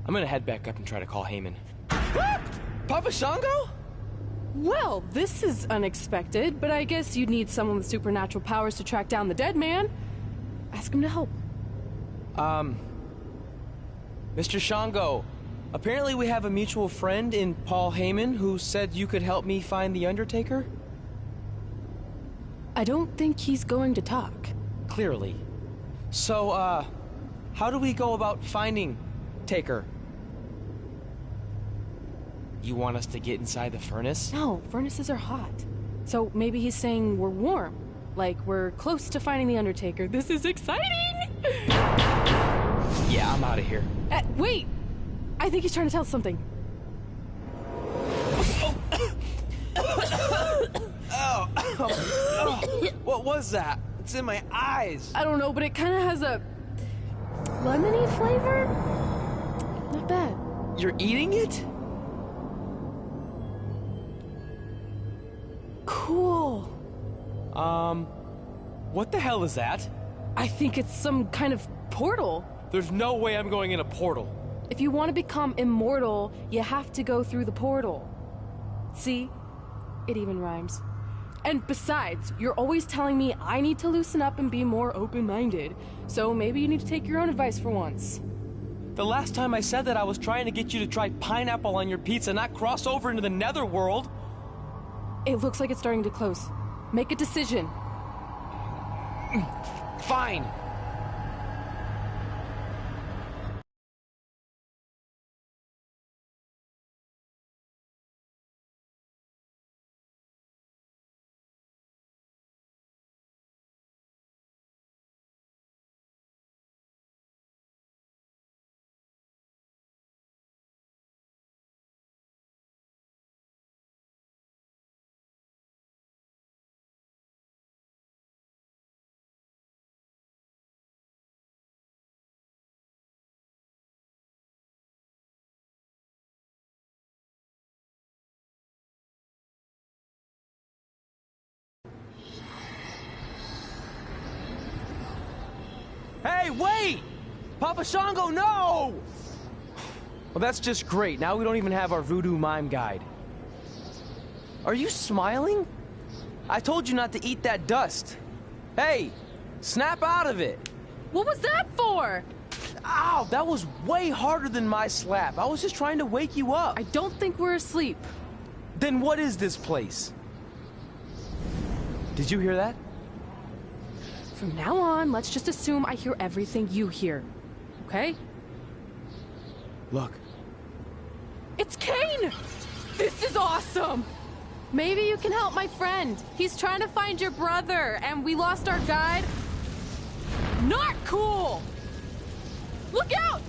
I'm gonna head back up and try to call Heyman. Papa Shango? Well, this is unexpected, but I guess you'd need someone with supernatural powers to track down the dead man. Ask him to help. Mr. Shango, apparently we have a mutual friend in Paul Heyman who said you could help me find the Undertaker? I don't think he's going to talk. Clearly. So, how do we go about finding Taker? You want us to get inside the furnace? No, furnaces are hot. So maybe he's saying we're warm. Like we're close to finding the Undertaker. This is exciting! Yeah, I'm out of here. Wait! I think he's trying to tell us something. What was that? It's in my eyes. I don't know, but it kind of has a lemony flavor? Not bad. You're eating it? Cool. What the hell is that? I think it's some kind of portal. There's no way I'm going in a portal. If you want to become immortal, you have to go through the portal. See? It even rhymes. And besides, you're always telling me I need to loosen up and be more open-minded. So maybe you need to take your own advice for once. The last time I said that I was trying to get you to try pineapple on your pizza, not cross over into the netherworld. It looks like it's starting to close. Make a decision. Fine. Hey, wait! Papa Shango, no! Well, that's just great. Now we don't even have our voodoo mime guide. Are you smiling? I told you not to eat that dust. Hey, snap out of it. What was that for? Ow, that was way harder than my slap. I was just trying to wake you up. I don't think we're asleep. Then what is this place? Did you hear that? From now on, let's just assume I hear everything you hear. Okay? Look. It's Kane! This is awesome! Maybe you can help my friend. He's trying to find your brother, and we lost our guide. Not cool! Look out!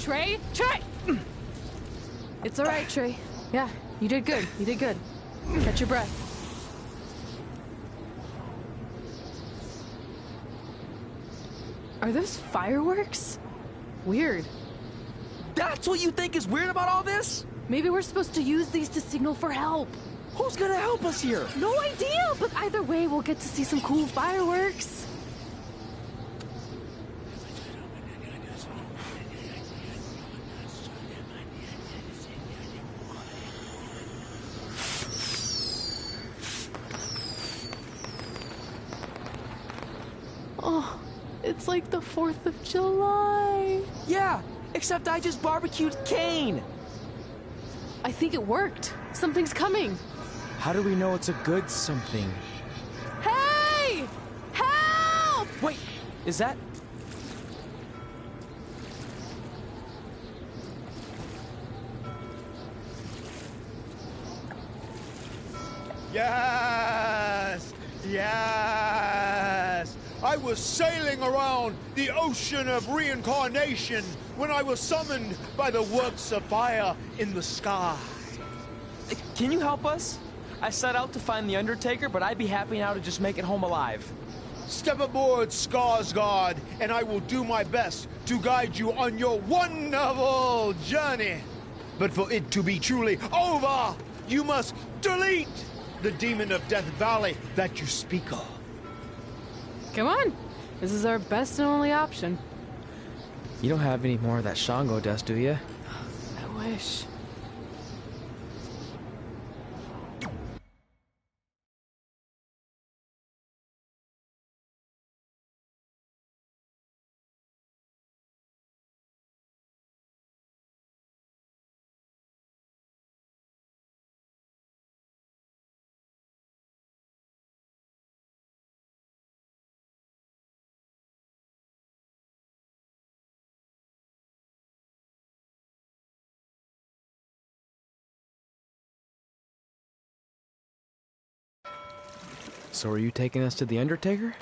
Trey! Trey! It's all right, Trey. Yeah, you did good. You did good. Catch your breath. Are those fireworks? Weird. That's what you think is weird about all this? Maybe we're supposed to use these to signal for help. Who's gonna help us here? No idea, but either way, we'll get to see some cool fireworks. Oh, it's like the 4th of July. Yeah, except I just barbecued Kane. I think it worked. Something's coming. How do we know it's a good something? Hey! Help! Wait, is that... Yes! Yes! I was sailing around the ocean of reincarnation when I was summoned by the works of fire in the sky. Can you help us? I set out to find the Undertaker, but I'd be happy now to just make it home alive. Step aboard, Skarsgård, and I will do my best to guide you on your wonderful journey. But for it to be truly over, you must delete the demon of Death Valley that you speak of. Come on. This is our best and only option. You don't have any more of that Shango dust, do you? I wish. So are you taking us to the Undertaker?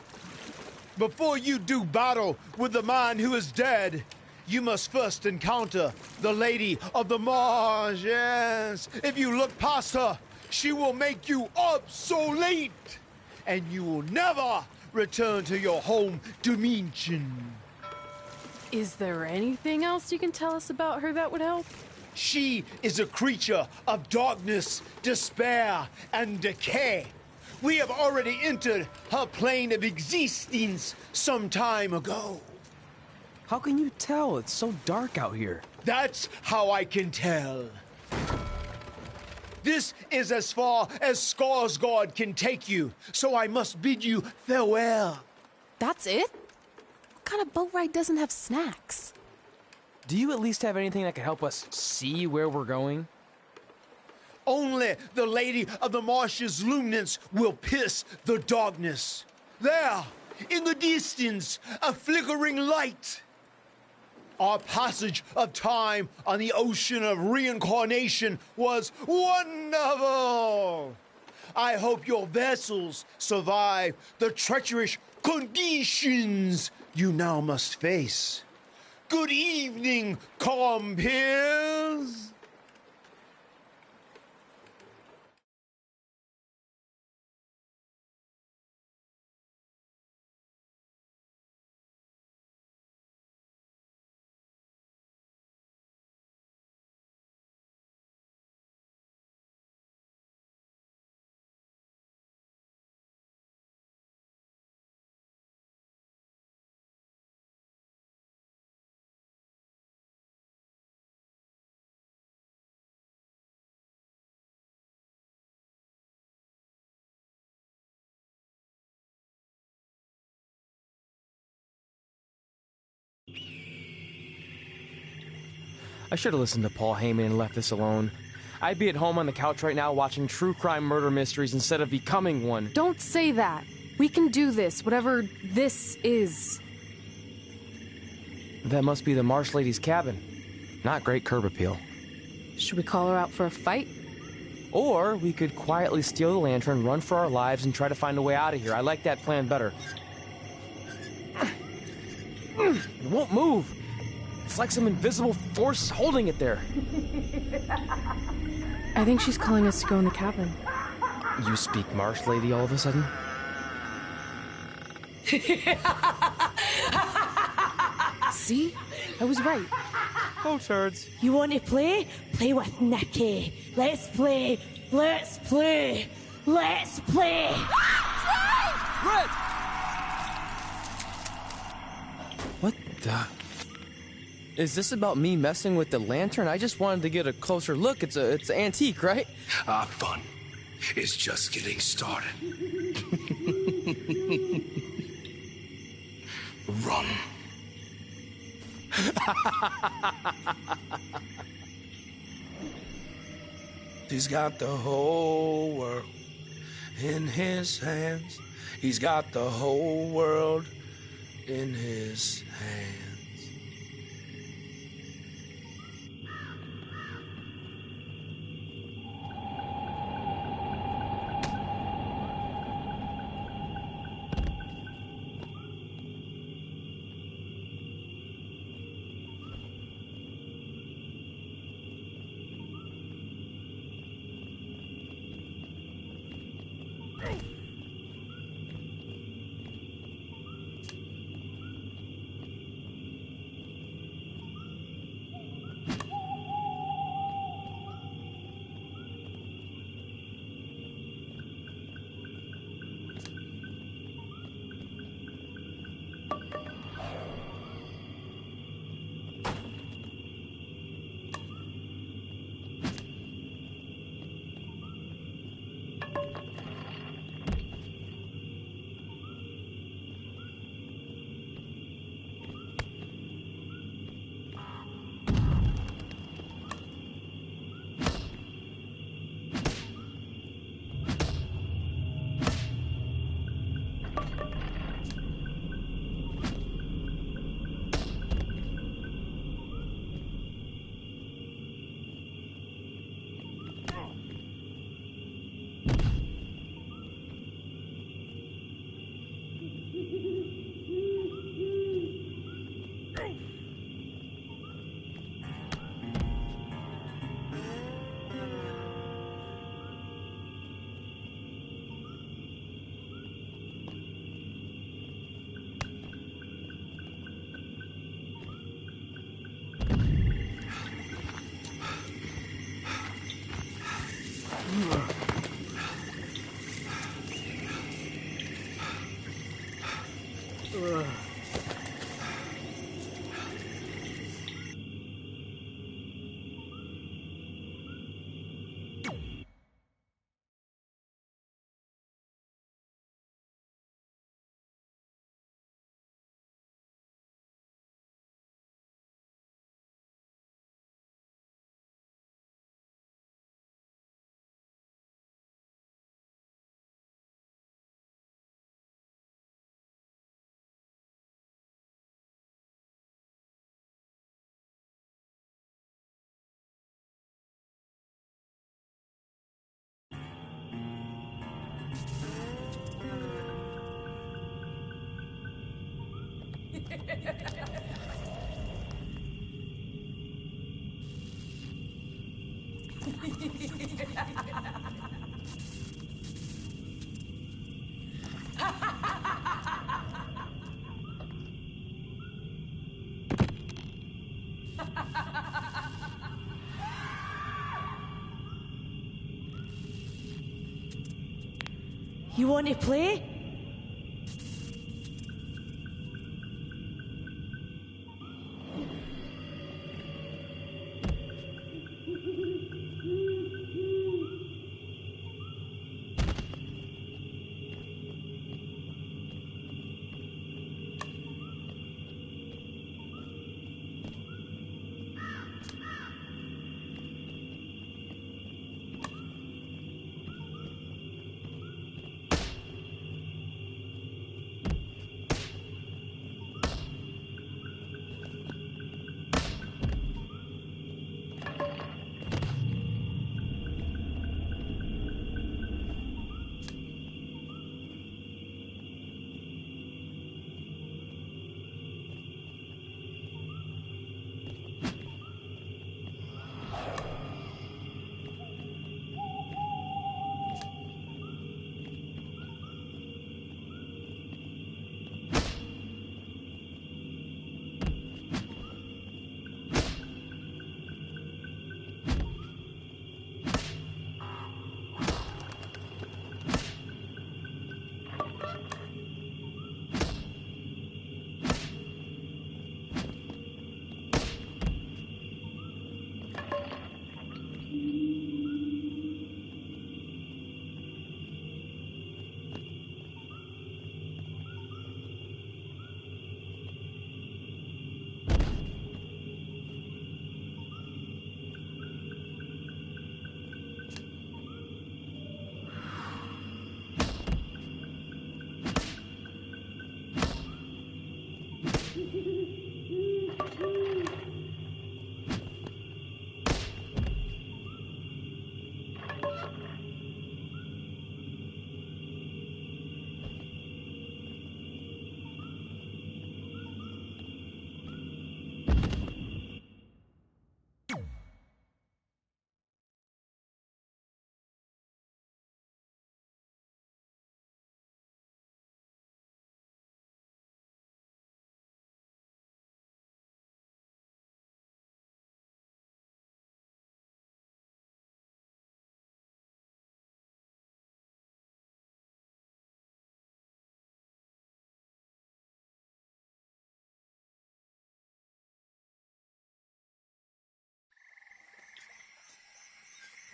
Before you do battle with the man who is dead, you must first encounter the Lady of the Marsh. Yes. If you look past her, she will make you obsolete, and you will never return to your home dimension. Is there anything else you can tell us about her that would help? She is a creature of darkness, despair, and decay. We have already entered her plane of existence some time ago. How can you tell? It's so dark out here. That's how I can tell. This is as far as Skarsgård can take you, so I must bid you farewell. That's it? What kind of boat ride doesn't have snacks? Do you at least have anything that can help us see where we're going? Only the Lady of the Marsh's luminance will pierce the darkness. There, in the distance, a flickering light. Our passage of time on the ocean of reincarnation was wonderful. I hope your vessels survive the treacherous conditions you now must face. Good evening, compeers. I should have listened to Paul Heyman and left this alone. I'd be at home on the couch right now watching true crime murder mysteries instead of becoming one. Don't say that. We can do this, whatever this is. That must be the Marsh Lady's cabin. Not great curb appeal. Should we call her out for a fight? Or we could quietly steal the lantern, run for our lives, and try to find a way out of here. I like that plan better. It won't move. It's like some invisible force holding it there. I think she's calling us to go in the cabin. You speak Marsh, lady, all of a sudden? See? I was right. Oh, turds. You want to play? Play with Nikki. Let's play. Let's play. Let's play. Red! What the... Is this about me messing with the lantern? I just wanted to get a closer look. It's an antique, right? Our fun is just getting started. Run. He's got the whole world in his hands. He's got the whole world in his hands. You want to play?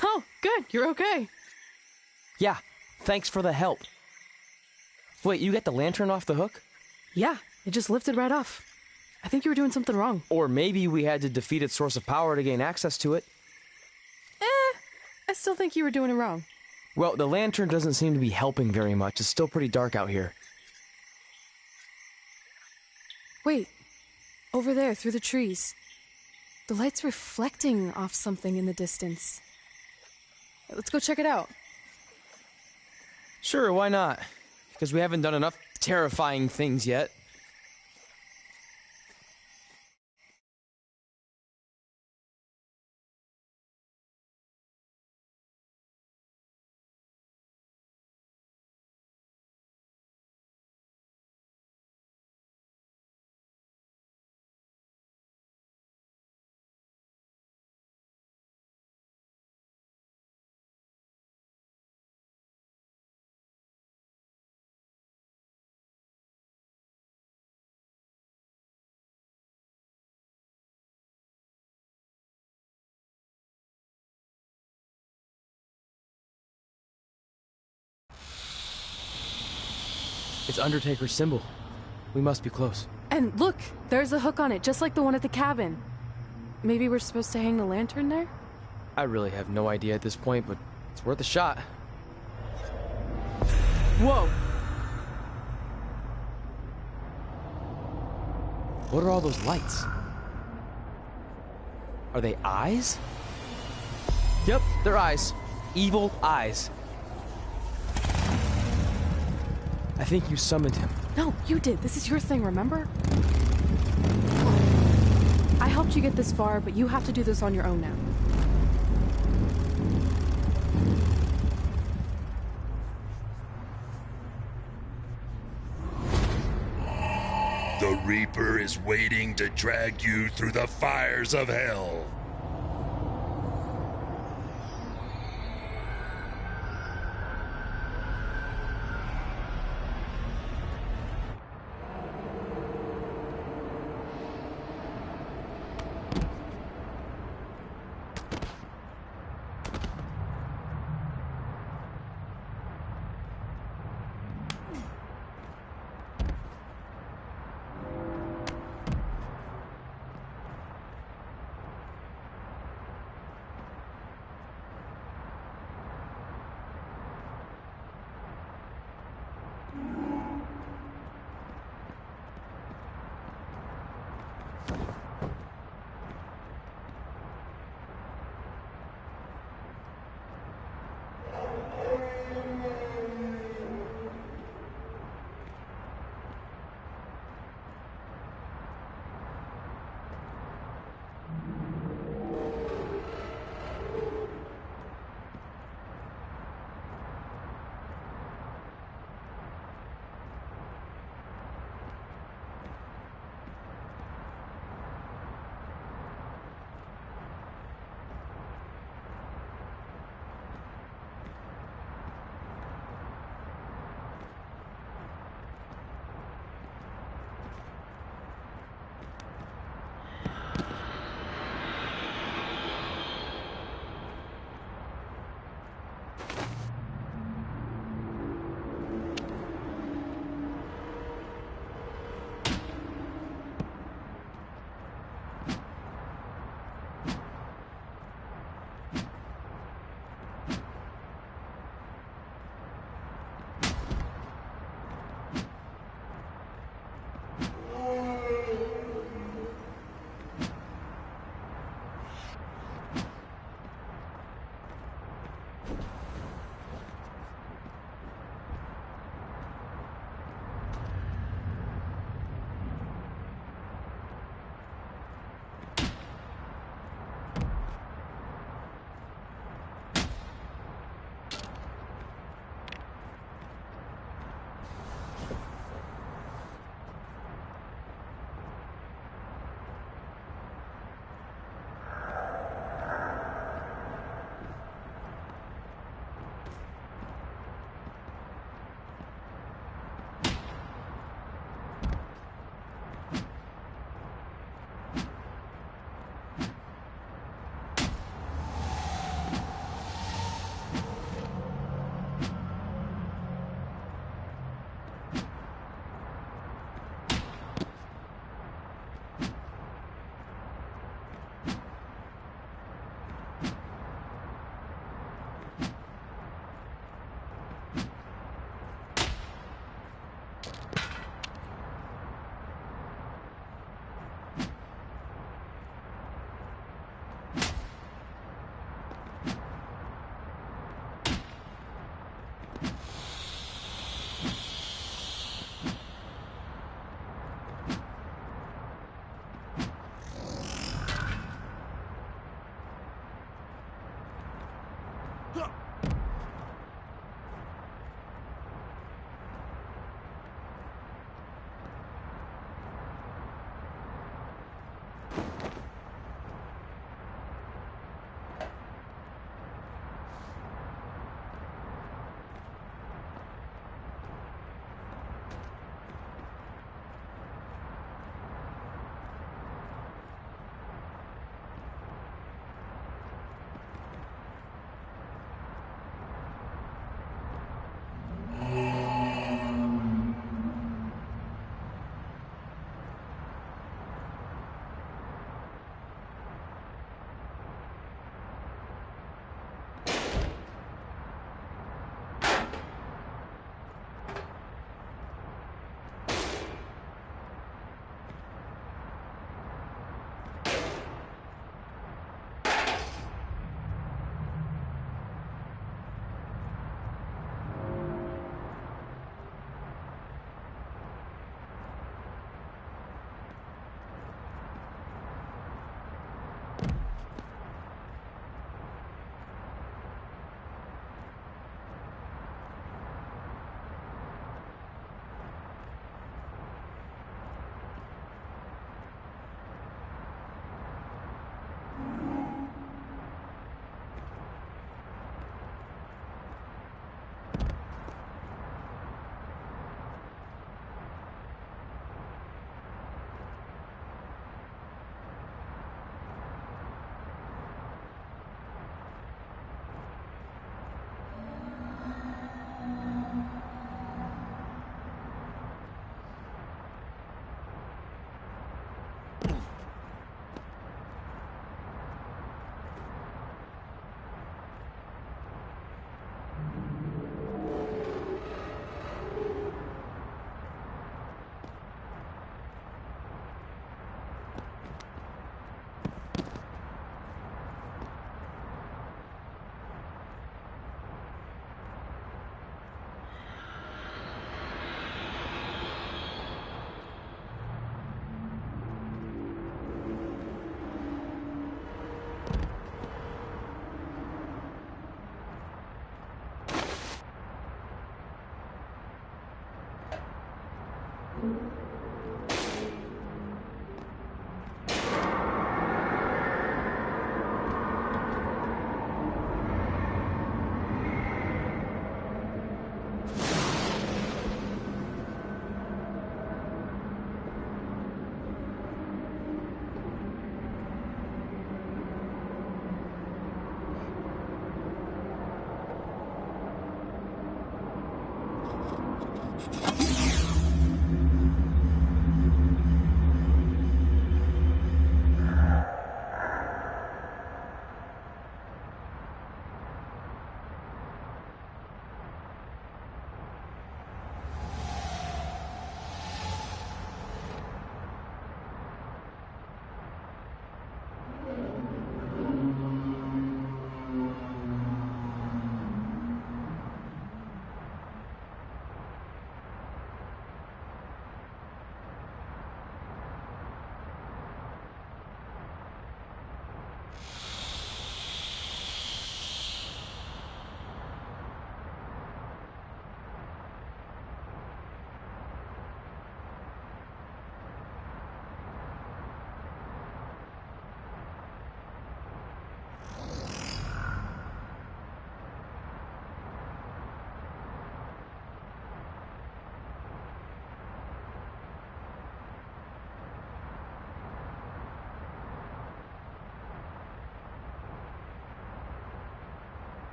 Oh, good. You're okay. Yeah, thanks for the help. Wait, you got the lantern off the hook? Yeah, it just lifted right off. I think you were doing something wrong. Or maybe we had to defeat its source of power to gain access to it. I still think you were doing it wrong. Well, the lantern doesn't seem to be helping very much. It's still pretty dark out here. Wait, over there, through the trees. The light's reflecting off something in the distance. Let's go check it out. Sure, why not? Because we haven't done enough terrifying things yet. It's Undertaker's symbol. We must be close. And look, there's a hook on it, just like the one at the cabin. Maybe we're supposed to hang the lantern there? I really have no idea at this point, but it's worth a shot. Whoa! What are all those lights? Are they eyes? Yep, they're eyes. Evil eyes. I think you summoned him. No, you did. This is your thing, remember? I helped you get this far, but you have to do this on your own now. The Reaper is waiting to drag you through the fires of hell.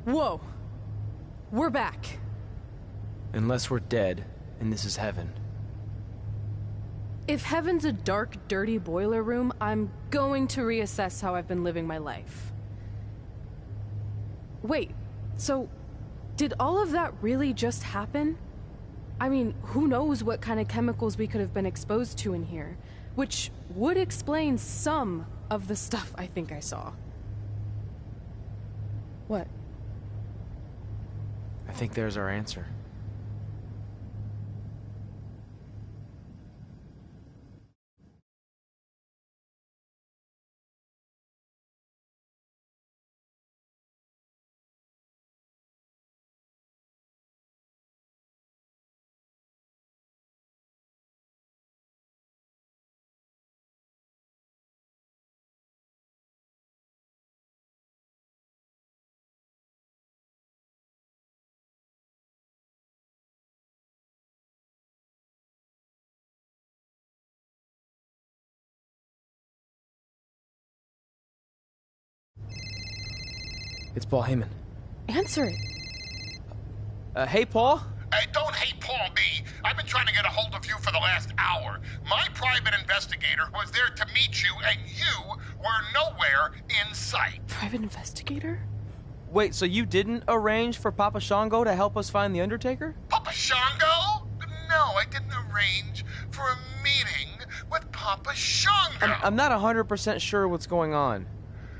Whoa. We're back. Unless we're dead, and this is heaven. If heaven's a dark, dirty boiler room, I'm going to reassess how I've been living my life. Wait, so did all of that really just happen? I mean, who knows what kind of chemicals we could have been exposed to in here, which would explain some of the stuff I think I saw. What? I think there's our answer. It's Paul Heyman. Answer it. Hey, Paul? Hey, don't hate Paul me. I've been trying to get a hold of you for the last hour. My private investigator was there to meet you, and you were nowhere in sight. Private investigator? Wait, so you didn't arrange for Papa Shango to help us find the Undertaker? Papa Shango? No, I didn't arrange for a meeting with Papa Shango. I'm not 100% sure what's going on.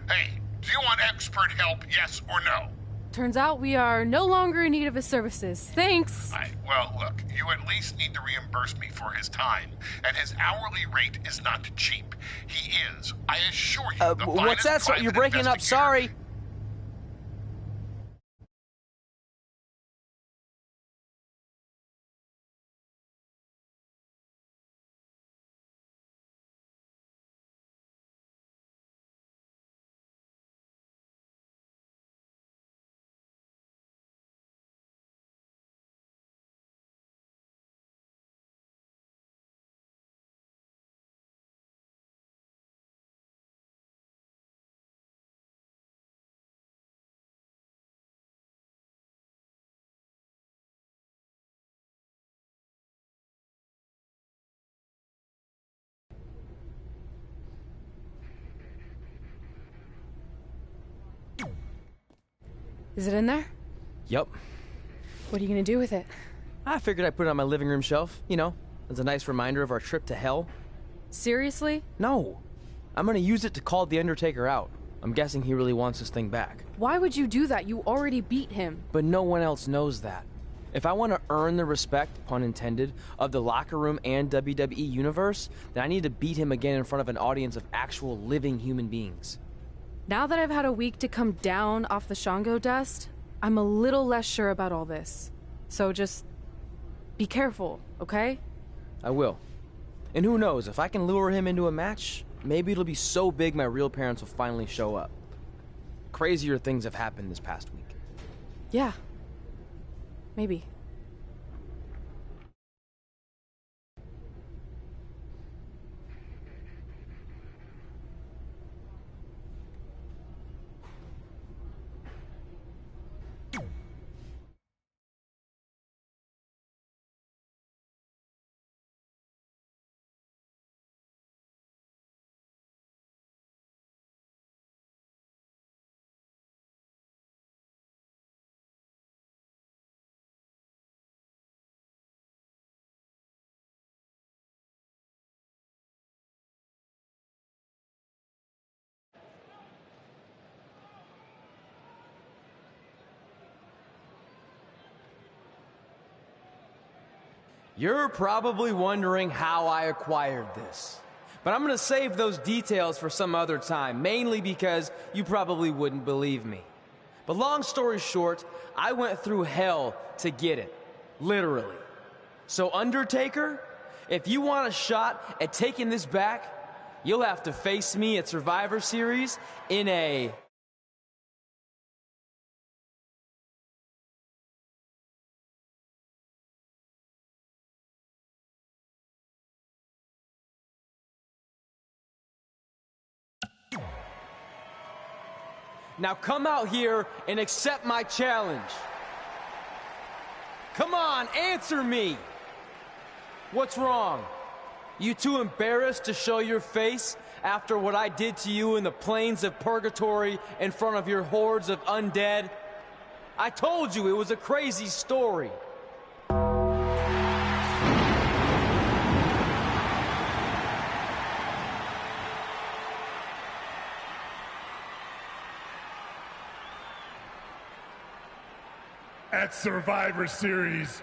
Hey, do you want expert help, yes or no? Turns out we are no longer in need of his services. Thanks. Well, look, you at least need to reimburse me for his time, and his hourly rate is not cheap. He is, I assure you, the what's that? finest You're private breaking up, investigator. sorry. Is it in there? Yup. What are you gonna do with it? I figured I'd put it on my living room shelf, you know, as a nice reminder of our trip to hell. Seriously? No. I'm gonna use it to call the Undertaker out. I'm guessing he really wants this thing back. Why would you do that? You already beat him. But no one else knows that. If I want to earn the respect, pun intended, of the locker room and WWE universe, then I need to beat him again in front of an audience of actual living human beings. Now that I've had a week to come down off the Shango dust, I'm a little less sure about all this. So just be careful, okay? I will. And who knows, if I can lure him into a match, maybe it'll be so big my real parents will finally show up. Crazier things have happened this past week. Yeah. Maybe. You're probably wondering how I acquired this. But I'm gonna save those details for some other time, mainly because you probably wouldn't believe me. But long story short, I went through hell to get it. Literally. So Undertaker, if you want a shot at taking this back, you'll have to face me at Survivor Series in a... Now come out here and accept my challenge. Come on, answer me. What's wrong? You too embarrassed to show your face after what I did to you in the plains of purgatory in front of your hordes of undead? I told you it was a crazy story. At Survivor Series,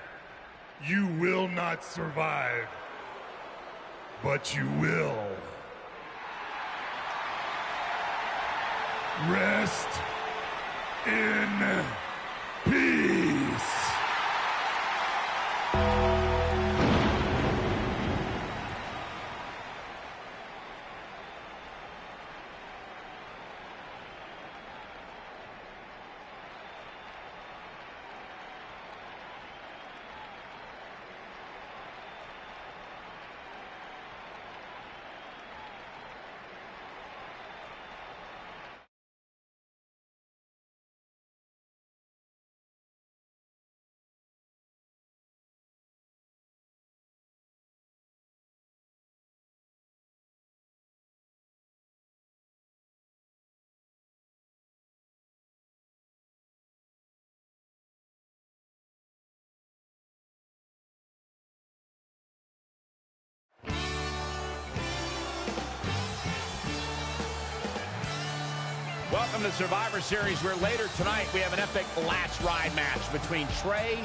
you will not survive, but you will rest in peace. Welcome to Survivor Series, where later tonight we have an epic last ride match between Trey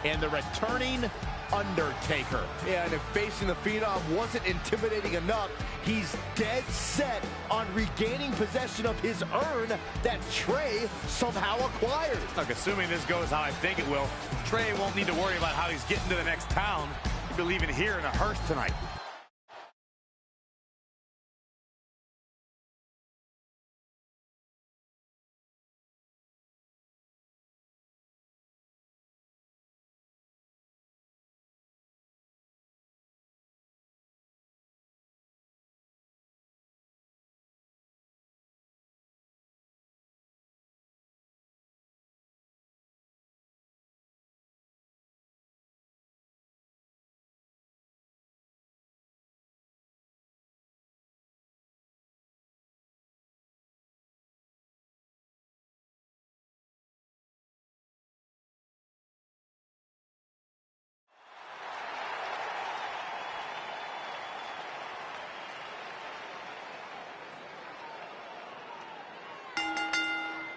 and the returning Undertaker. Yeah, and if facing the Phenom wasn't intimidating enough, he's dead set on regaining possession of his urn that Trey somehow acquired. Look, assuming this goes how I think it will, Trey won't need to worry about how he's getting to the next town. He'll be leaving here in a hearse tonight.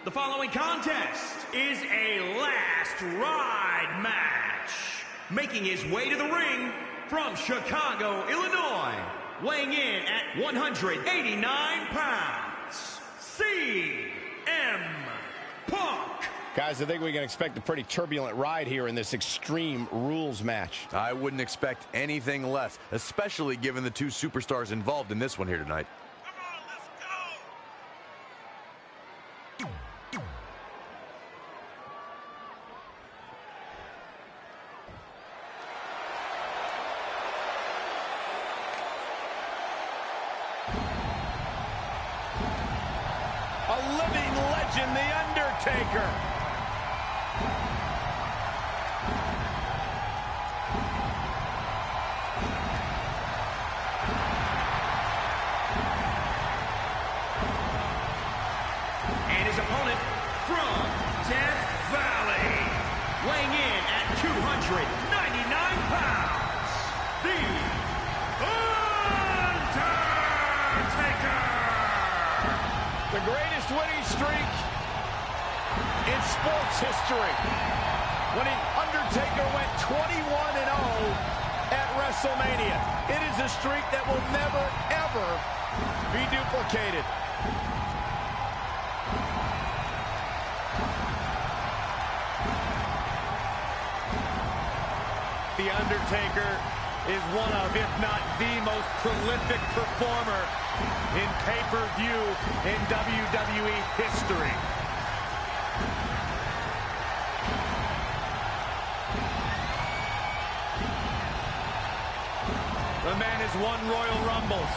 The following contest is a last ride match. Making his way to the ring from Chicago, Illinois, weighing in at 189 pounds, CM Punk. Guys, I think we can expect a pretty turbulent ride here in this Extreme Rules match. I wouldn't expect anything less, especially given the two superstars involved in this one here tonight. A living legend, The Undertaker. And his opponent from Death Valley, weighing in at 299 pounds, The Undertaker. The greatest winning streak in sports history. When the Undertaker went 21-0 at WrestleMania. It is a streak that will never, ever be duplicated. The Undertaker is one of, if not the most prolific performer in pay-per-view in WWE history. The man has won Royal Rumbles.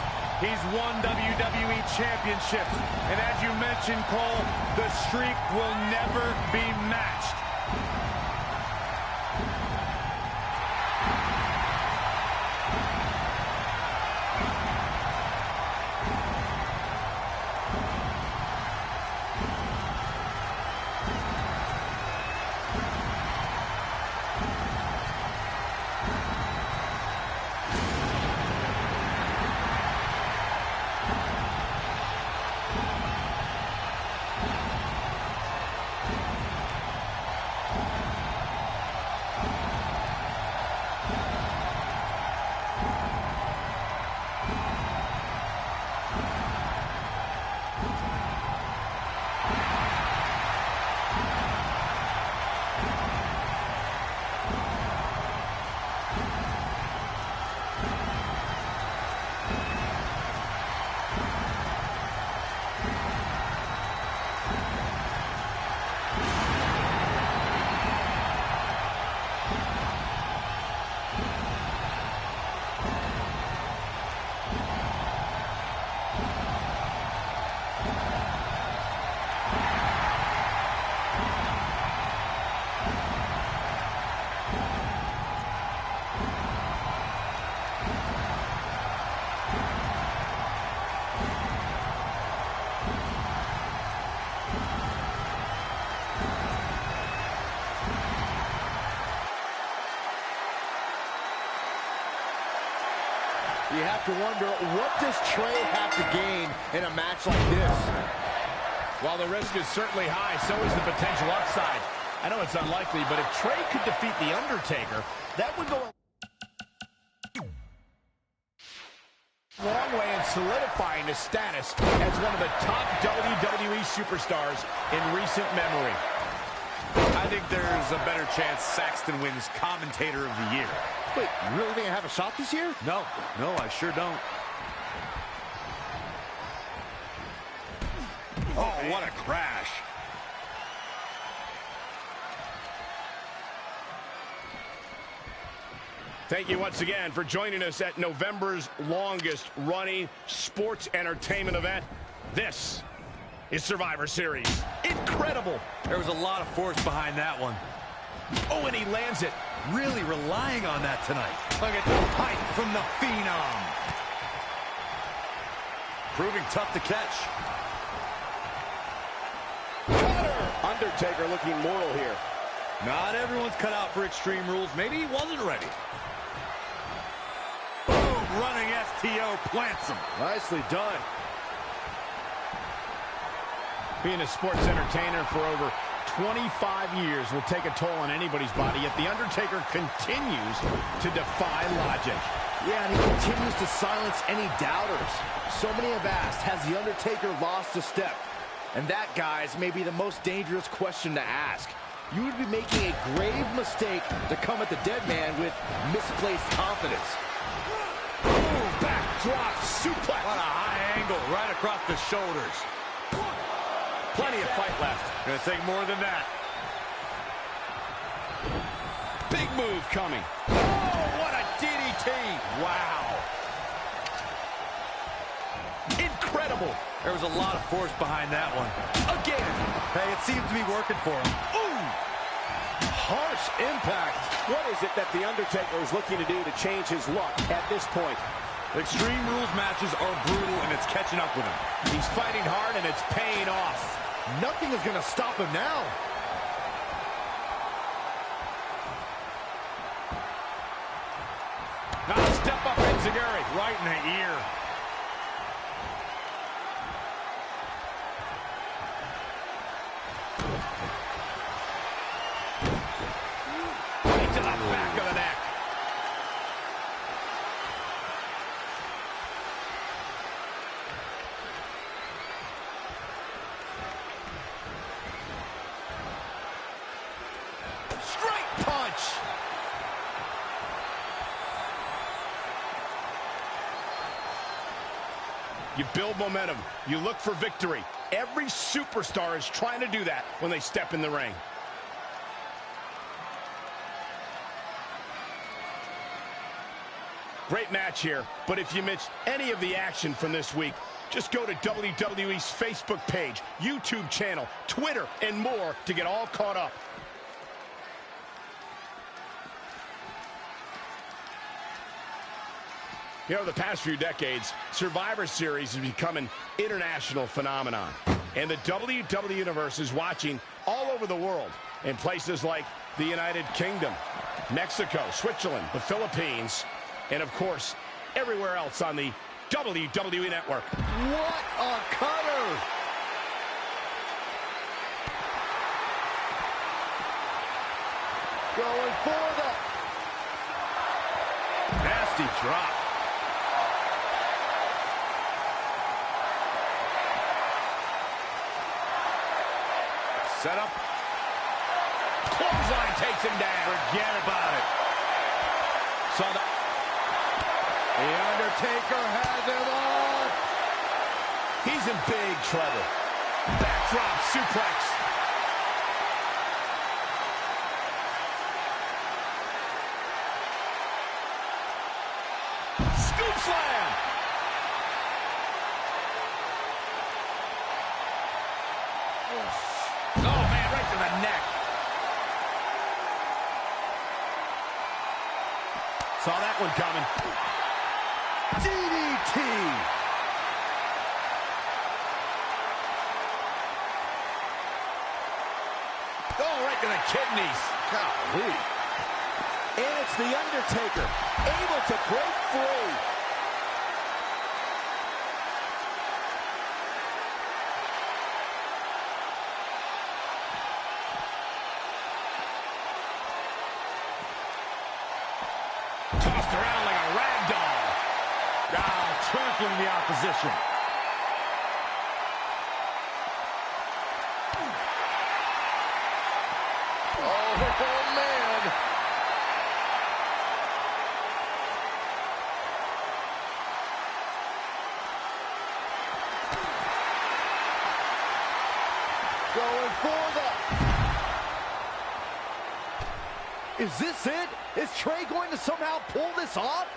He's won WWE championships. And as you mentioned, Cole, the streak will never be matched. You have to wonder, what does Trey have to gain in a match like this? While the risk is certainly high, so is the potential upside. I know it's unlikely, but if Trey could defeat The Undertaker, that would go a long way in solidifying his status as one of the top WWE superstars in recent memory. I think there's a better chance Saxton wins Commentator of the Year. Wait, you really think I have a shot this year? No, I sure don't. Oh, what a crash. Thank you once again for joining us at November's longest running sports entertainment event. This is Survivor Series. Incredible. There was a lot of force behind that one. Oh, and he lands it. Really relying on that tonight. Look at the pipe from the Phenom. Proving tough to catch. Undertaker looking mortal here. Not everyone's cut out for Extreme Rules. Maybe he wasn't ready. Boom, running STO plants him. Nicely done. Being a sports entertainer for over 25 years will take a toll on anybody's body, yet The Undertaker continues to defy logic. Yeah, and he continues to silence any doubters. So many have asked, has The Undertaker lost a step? And that, guys, may be the most dangerous question to ask. You would be making a grave mistake to come at the dead man with misplaced confidence. Boom, backdrop suplex. What a high angle right across the shoulders. Plenty of fight left. Gonna take more than that. Big move coming. Oh, what a DDT. Wow. Incredible. There was a lot of force behind that one. Again. Hey, it seems to be working for him. Ooh. Harsh impact. What is it that The Undertaker is looking to do to change his luck at this point? Extreme Rules matches are brutal, and it's catching up with him. He's fighting hard, and it's paying off. Nothing is going to stop him now. Now step up Enziguri. Right in the ear. Right to the back of the neck. Straight punch. You build momentum. You look for victory. Every superstar is trying to do that when they step in the ring. Great match here, but if you missed any of the action from this week, just go to WWE's Facebook page, YouTube channel, Twitter, and more to get all caught up. You know, the past few decades, Survivor Series has become an international phenomenon. And the WWE Universe is watching all over the world in places like the United Kingdom, Mexico, Switzerland, the Philippines, and of course, everywhere else on the WWE Network. What a cutter! Going for the nasty drop. Set up. Clothesline takes him down. Forget about it. Saw the Undertaker has him on. He's in big trouble. Backdrop suplex. Scoop slam. Oh, man, right to the neck. Saw that one coming. DDT. Oh, right to the kidneys. Golly. And it's The Undertaker, able to break free. Tossed around like a rag doll. Trampling the opposition. Oh, man. Going for the... Is this it? Is Trey going to somehow pull this off?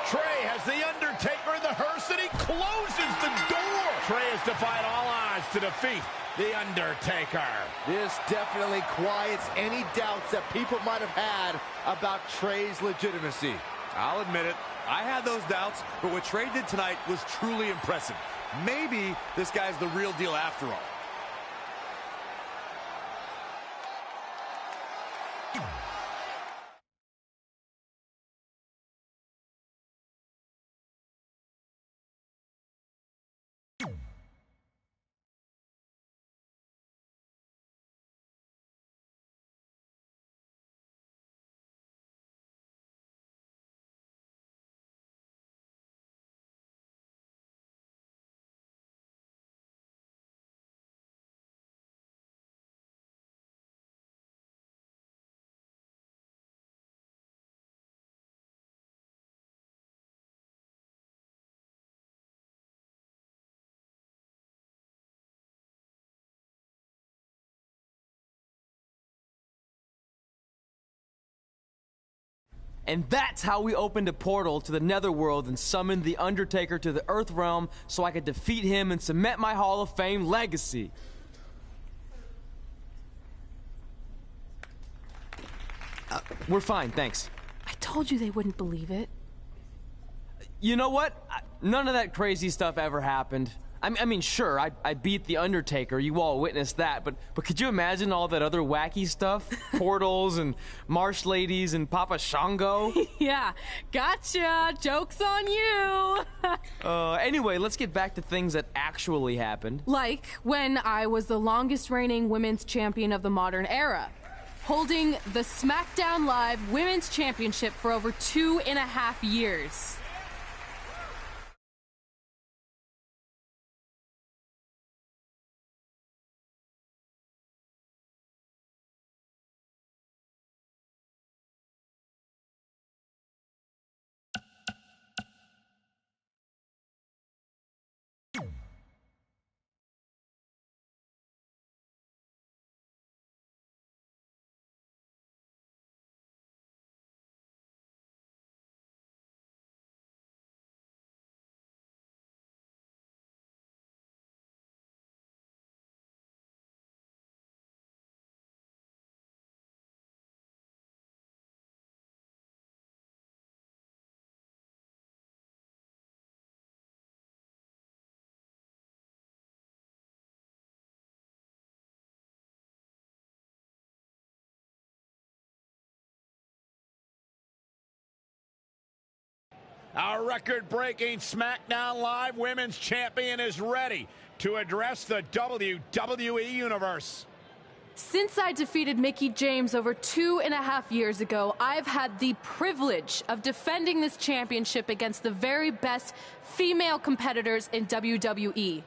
Trey has The Undertaker in the hearse, and he closes the door. Trey has defied all odds to defeat The Undertaker. This definitely quiets any doubts that people might have had about Trey's legitimacy. I'll admit it. I had those doubts, but what Trey did tonight was truly impressive. Maybe this guy's the real deal after all. And that's how we opened a portal to the Netherworld and summoned The Undertaker to the Earth Realm so I could defeat him and cement my Hall of Fame legacy. We're fine, thanks. I told you they wouldn't believe it. You know what? None of that crazy stuff ever happened. I mean, sure, I beat The Undertaker. You all witnessed that. But could you imagine all that other wacky stuff? Portals and marsh ladies and Papa Shango? Yeah, gotcha. Joke's on you. Anyway, let's get back to things that actually happened. Like when I was the longest reigning women's champion of the modern era, holding the SmackDown Live Women's Championship for over 2.5 years. Our record-breaking SmackDown Live Women's Champion is ready to address the WWE Universe. Since I defeated Mickie James over 2.5 years ago, I've had the privilege of defending this championship against the very best female competitors in WWE.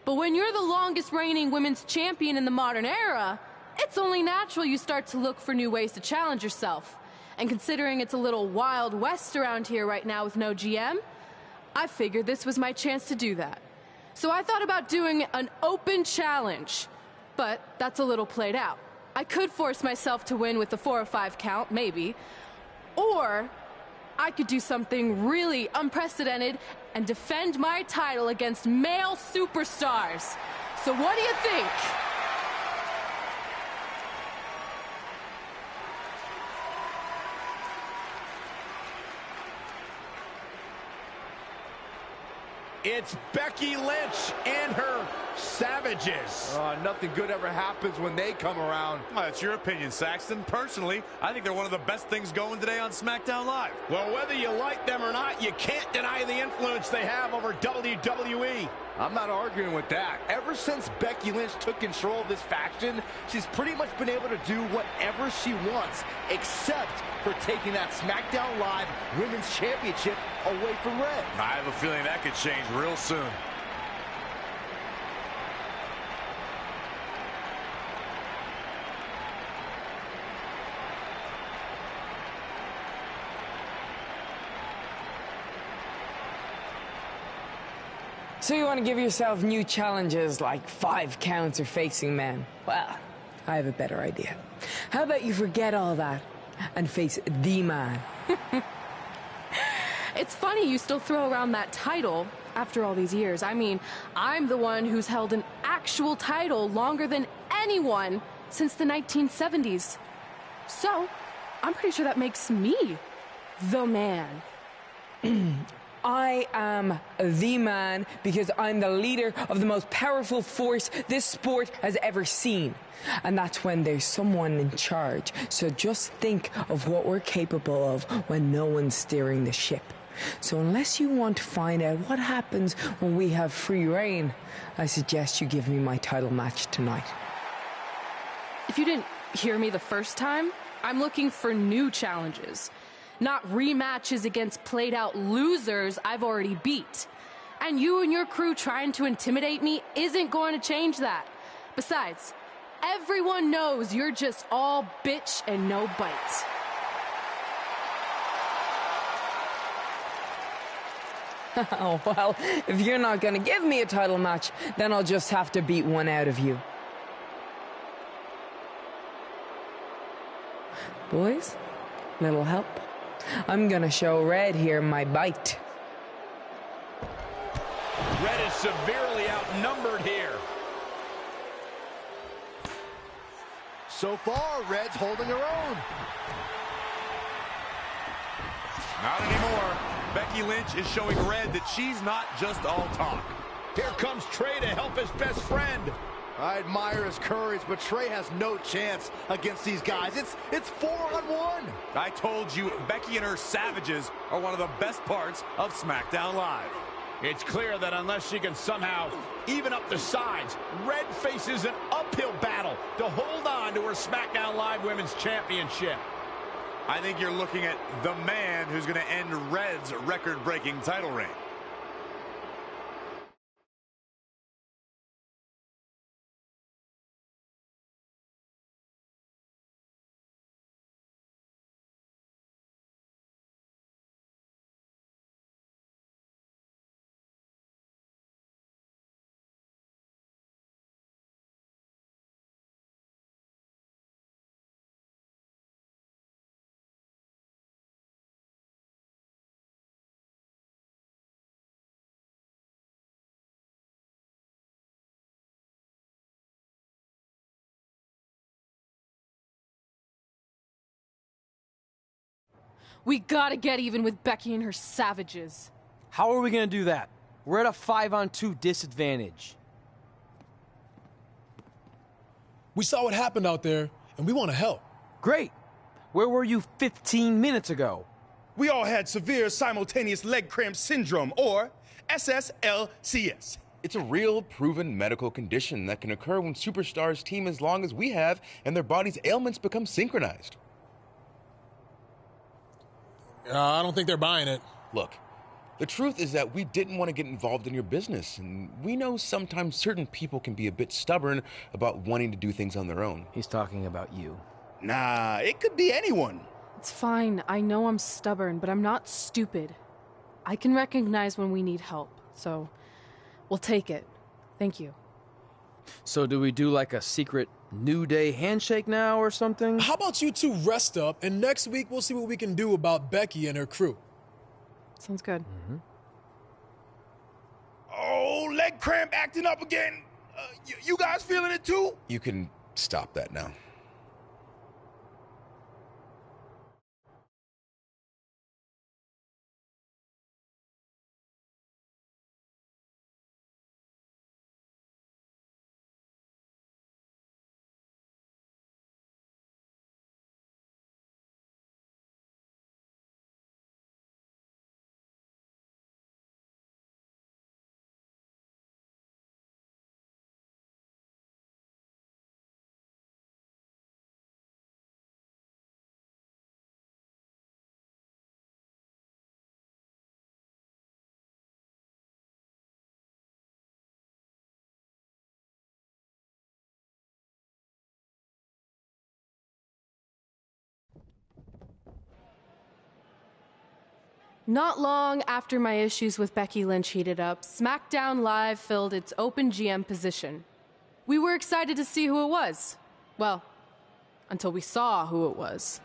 But when you're the longest reigning women's champion in the modern era, it's only natural you start to look for new ways to challenge yourself. And considering it's a little Wild West around here right now with no GM, I figured this was my chance to do that. So I thought about doing an open challenge. But that's a little played out. I could force myself to win with the 4 or 5 count, maybe. Or I could do something really unprecedented and defend my title against male superstars. So what do you think? It's Becky Lynch and her Savages. Nothing good ever happens when they come around. Well, that's your opinion, Saxton. Personally, I think they're one of the best things going today on SmackDown Live. Well, whether you like them or not, you can't deny the influence they have over WWE. I'm not arguing with that. Ever since Becky Lynch took control of this faction, she's pretty much been able to do whatever she wants, except for taking that SmackDown Live Women's Championship away from Red. I have a feeling that could change real soon. So you want to give yourself new challenges like 5 counts or facing men? Well, I have a better idea. How about you forget all that and face the man? It's funny you still throw around that title after all these years. I mean, I'm the one who's held an actual title longer than anyone since the 1970s. So, I'm pretty sure that makes me the man. I am the man because I'm the leader of the most powerful force this sport has ever seen. And that's when there's someone in charge. So just think of what we're capable of when no one's steering the ship. So unless you want to find out what happens when we have free reign, I suggest you give me my title match tonight. If you didn't hear me the first time, I'm looking for new challenges. Not rematches against played-out losers I've already beat. And you and your crew trying to intimidate me isn't going to change that. Besides, everyone knows you're just all bitch and no bite. Oh, well, if you're not going to give me a title match, then I'll just have to beat one out of you. Boys, little help? I'm gonna show Red here my bite. Red is severely outnumbered here. So far, Red's holding her own. Not anymore. Becky Lynch is showing Red that she's not just all talk. Here comes Trey to help his best friend. I admire his courage, but Trey has no chance against these guys. It's 4-on-1. I told you, Becky and her Savages are one of the best parts of SmackDown Live. It's clear that unless she can somehow even up the sides, Red faces an uphill battle to hold on to her SmackDown Live Women's Championship. I think you're looking at the man who's going to end Red's record-breaking title reign. We gotta get even with Becky and her Savages. How are we gonna do that? We're at a 5-on-2 disadvantage. We saw what happened out there, and we want to help. Great. Where were you 15 minutes ago? We all had severe simultaneous leg cramp syndrome, or SSLCS. It's a real, proven medical condition that can occur when superstars team as long as we have and their body's ailments become synchronized. I don't think they're buying it. Look, the truth is that we didn't want to get involved in your business, and we know sometimes certain people can be a bit stubborn about wanting to do things on their own. He's talking about you. Nah, it could be anyone. It's fine. I know I'm stubborn, but I'm not stupid. I can recognize when we need help, so we'll take it. Thank you. So do we do like a secret New Day handshake now or something? How about you two rest up, and next week we'll see what we can do about Becky and her crew. Sounds good. Mm-hmm. Oh, leg cramp acting up again. You guys feeling it too? You can stop that now. Not long after my issues with Becky Lynch heated up, SmackDown Live filled its open GM position. We were excited to see who it was. Well, until we saw who it was.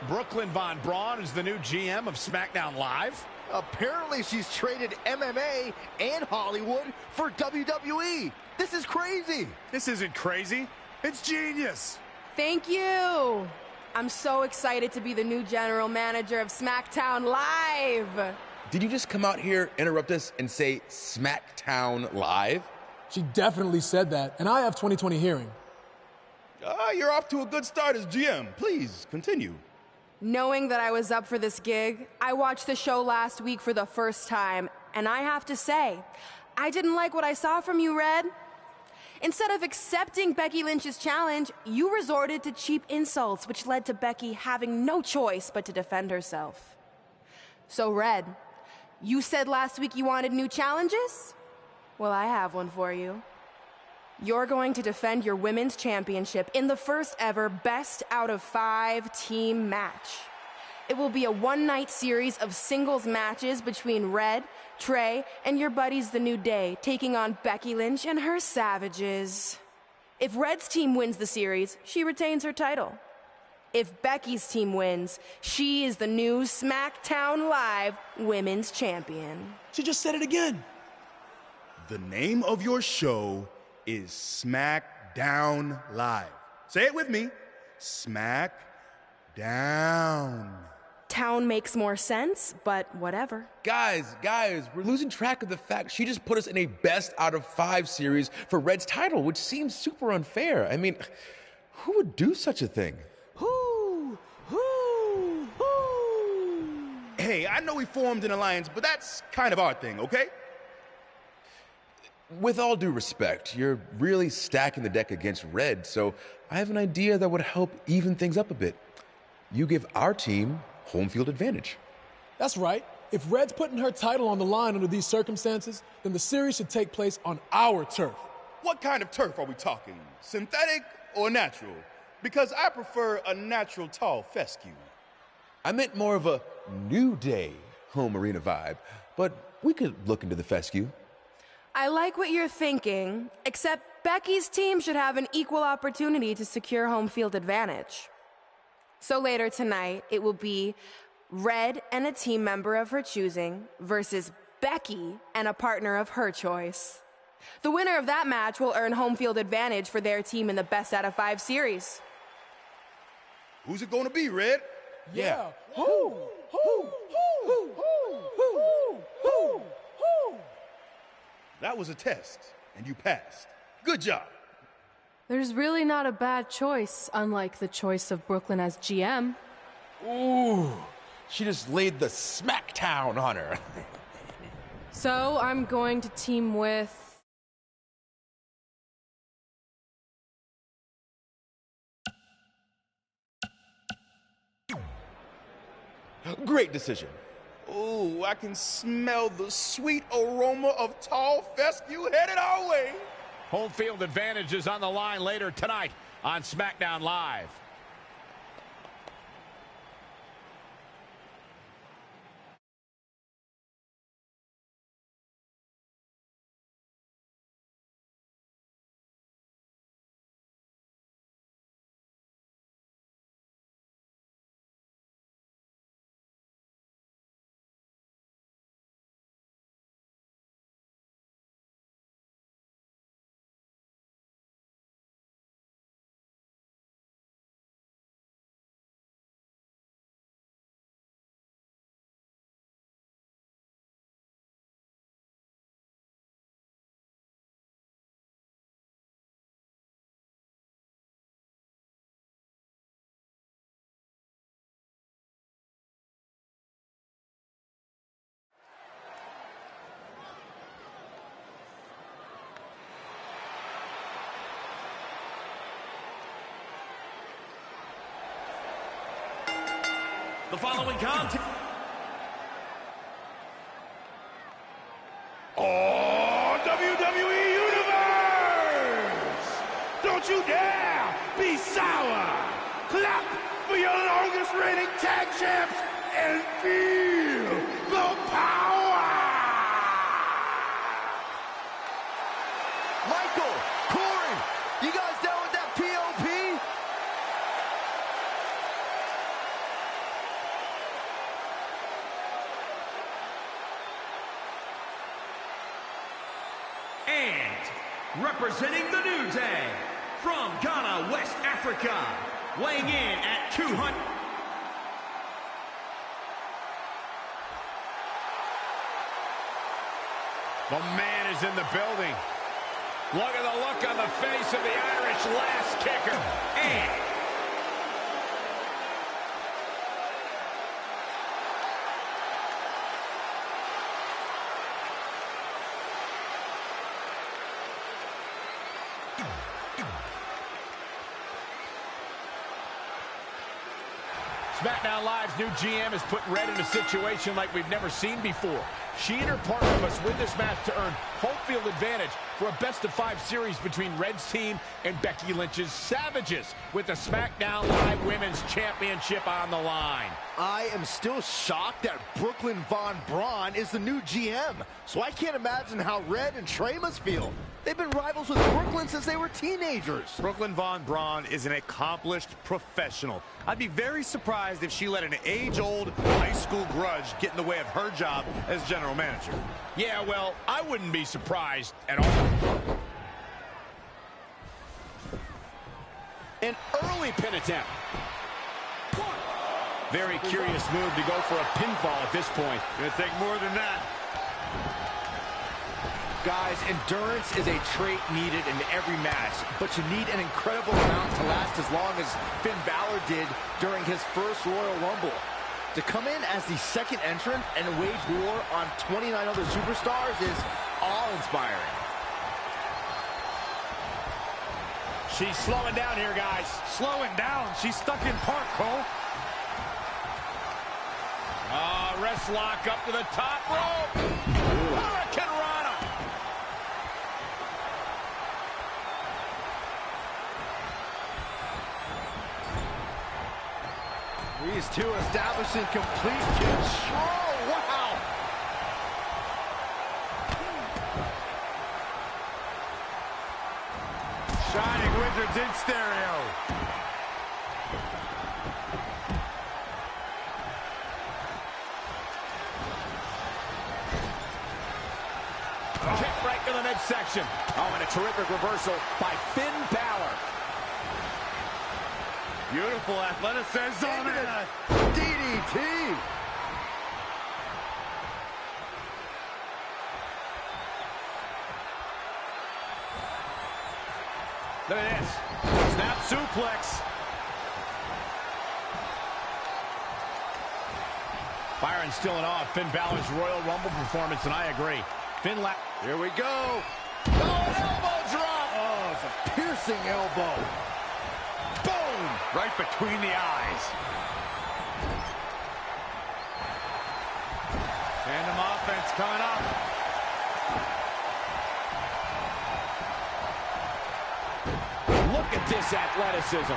Brooklyn Von Braun is the new GM of SmackDown Live. Apparently she's traded MMA and Hollywood for WWE. This is crazy. This isn't crazy. It's genius. Thank you. I'm so excited to be the new general manager of SmackDown Live. Did you just come out here, interrupt us, and say SmackDown Live? She definitely said that, and I have 20/20 hearing. You're off to a good start as GM. Please, continue. Knowing that I was up for this gig, I watched the show last week for the first time, and I have to say, I didn't like what I saw from you, Red. Instead of accepting Becky Lynch's challenge, you resorted to cheap insults, which led to Becky having no choice but to defend herself. So, Red, you said last week you wanted new challenges? Well, I have one for you. You're going to defend your women's championship in the first ever best out of 5 team match. It will be a one-night series of singles matches between Red, Trey, and your buddies The New Day, taking on Becky Lynch and her Savages. If Red's team wins the series, she retains her title. If Becky's team wins, she is the new SmackDown Live Women's Champion. She just said it again. The name of your show is SmackDown Live. Say it with me. SmackDown. Town makes more sense, but whatever. Guys, we're losing track of the fact she just put us in a best out of 5 series for Red's title, which seems super unfair. I mean, who would do such a thing? Who? Hey, I know we formed an alliance, but that's kind of our thing, okay? With all due respect, you're really stacking the deck against Red, so I have an idea that would help even things up a bit. You give our team home field advantage. That's right. If Red's putting her title on the line under these circumstances, then the series should take place on our turf. What kind of turf are we talking? Synthetic or natural? Because I prefer a natural tall fescue. I meant more of a New Day home arena vibe, but we could look into the fescue. I like what you're thinking, except Becky's team should have an equal opportunity to secure home field advantage. So later tonight, it will be Red and a team member of her choosing versus Becky and a partner of her choice. The winner of that match will earn home field advantage for their team in the best out of 5 series. Who's it gonna be, Red? Yeah. Who? That was a test, and you passed. Good job. There's really not a bad choice, unlike the choice of Brooklyn as GM. Ooh, she just laid the smackdown on her. So I'm going to team with... Great decision. Ooh, I can smell the sweet aroma of tall fescue headed our way. Home field advantage is on the line later tonight on SmackDown Live. The following contest. Oh, WWE Universe! Don't you dare be sour! Clap for your longest reigning tag champs and feel the power! Michael, Corey, you guys down with that POP? And representing the New Day from Ghana, West Africa, weighing in at 200. The man is in the building. Look at the look on the face of the Irish last kicker. And SmackDown Live's new GM has put Red in a situation like we've never seen before. She and her partner must win this match to earn home field advantage for a best-of-5 series between Red's team and Becky Lynch's Savages, with the SmackDown Live Women's Championship on the line. I am still shocked that Brooklyn Von Braun is the new GM, so I can't imagine how Red and Trey must feel. They've been rivals with Brooklyn since they were teenagers. Brooklyn Von Braun is an accomplished professional. I'd be very surprised if she let an age-old high school grudge get in the way of her job as general manager. Yeah, well, I wouldn't be surprised at all. An early pin attempt. Very curious move to go for a pinfall at this point. Gonna take more than that. Guys, endurance is a trait needed in every match, but you need an incredible amount to last as long as Finn Balor did during his first Royal Rumble. To come in as the second entrant and wage war on 29 other superstars is awe-inspiring. She's slowing down here, guys. Slowing down. She's stuck in park, Cole. Wrist lock up to the top rope. Hurricane Rana. These two establishing complete control. Wow. Shining Wizards in stereo. Kick right to the midsection. Oh, and a terrific reversal by Finn Balor. Beautiful athleticism. DDT. Look at this. Snap suplex. Byron still in awe of Finn Balor's Royal Rumble performance, and I agree. Here we go. Oh, an elbow drop. Oh, it's a piercing elbow. Boom! Right between the eyes. Tandem offense coming up. Look at this athleticism.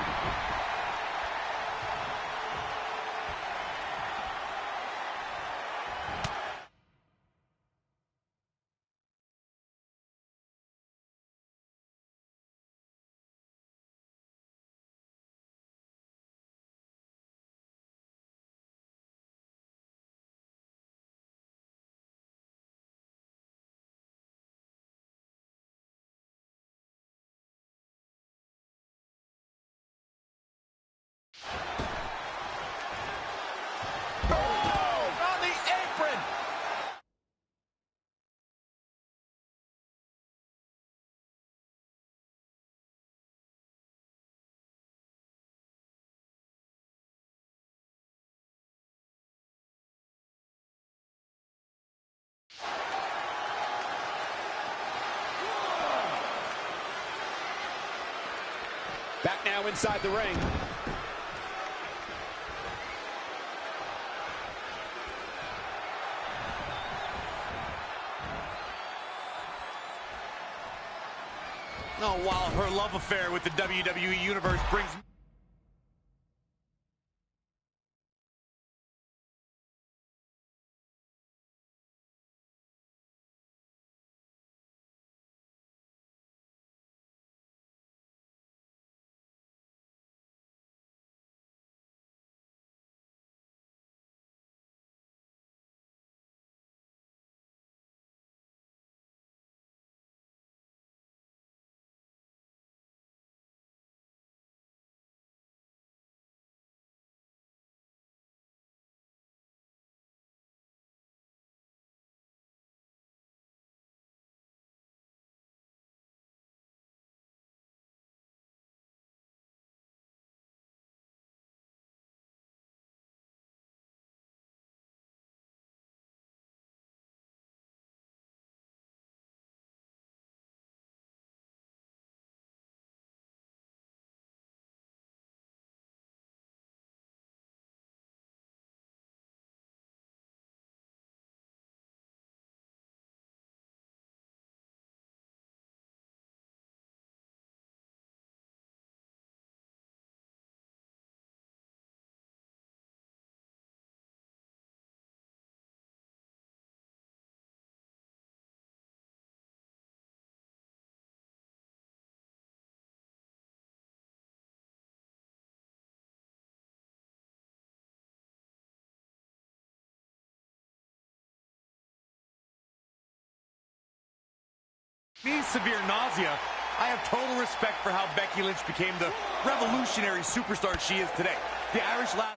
Back now inside the ring. Oh, while her love affair with the WWE Universe brings... Me severe nausea. I have total respect for how Becky Lynch became the revolutionary superstar she is today. The Irish laugh.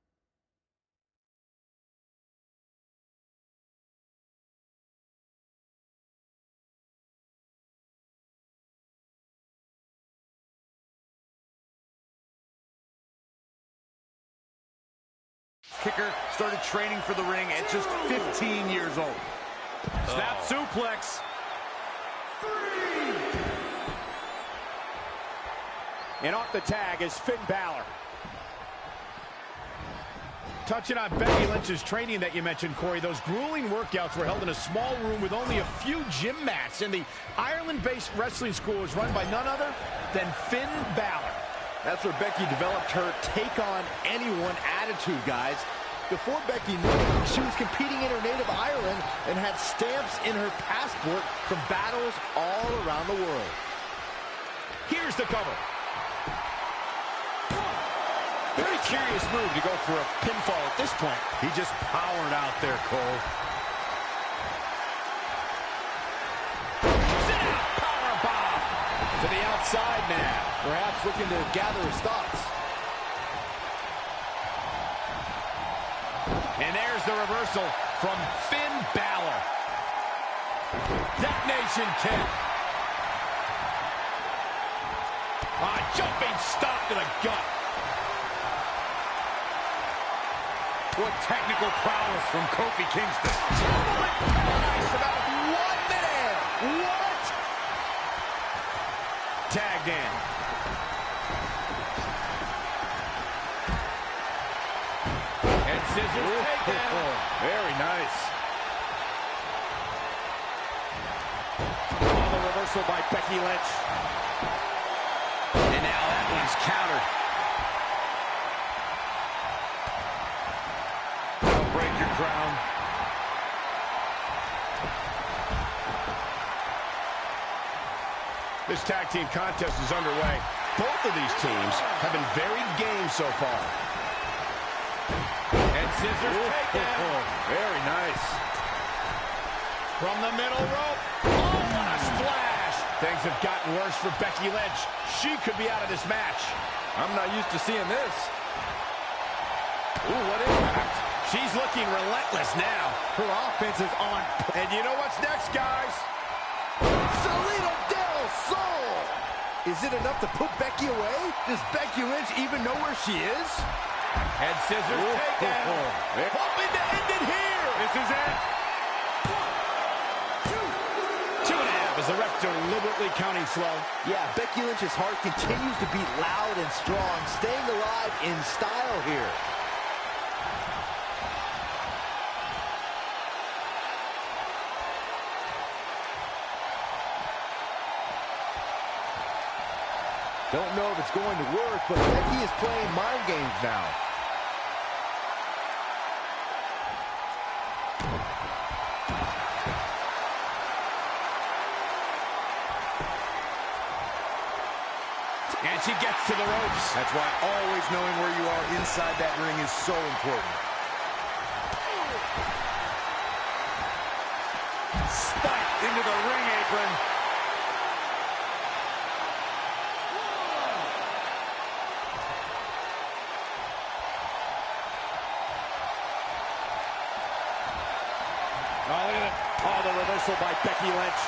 Kicker started training for the ring at just 15 years old. Snap suplex. And off the tag is Finn Balor. Touching on Becky Lynch's training that you mentioned, Corey, those grueling workouts were held in a small room with only a few gym mats, and the Ireland-based wrestling school was run by none other than Finn Balor. That's where Becky developed her take-on-anyone attitude, guys. Before Becky knew it, she was competing in her native Ireland and had stamps in her passport from battles all around the world. Here's the cover. Very curious move to go for a pinfall at this point. He just powered out there, Cole. Sit out, power bomb. To the outside now. Perhaps looking to gather his thoughts. And there's the reversal from Finn Balor. Detonation kick. Jumping stop to the gut. What technical prowess from Kofi Kingston. Gentleman paradise, about 1 minute. What? Tagged in. And scissors takedown. Very nice. Oh, the reversal by Becky Lynch. And now that one's countered. Don't break your crown. This tag team contest is underway. Both of these teams have been very game so far. And scissors takedown. Very nice. From the middle rope. Oh, what a splash. Things have gotten worse for Becky Lynch. She could be out of this match. I'm not used to seeing this. Ooh, what impact. She's looking relentless now. Her offense is on. And you know what's next, guys? Salida del Sol. Is it enough to put Becky away? Does Becky Lynch even know where she is? And scissors takedown. Hoping to end it here. This is it. 2.5 as the ref deliberately counting slow. Yeah, Becky Lynch's heart continues to beat loud and strong, staying alive in style here. Don't know if it's going to work, but Becky is playing mind games now. And she gets to the ropes. That's why always knowing where you are inside that ring is so important. Spiked into the ring apron. Oh, look at it. Oh, the reversal by Becky Lynch.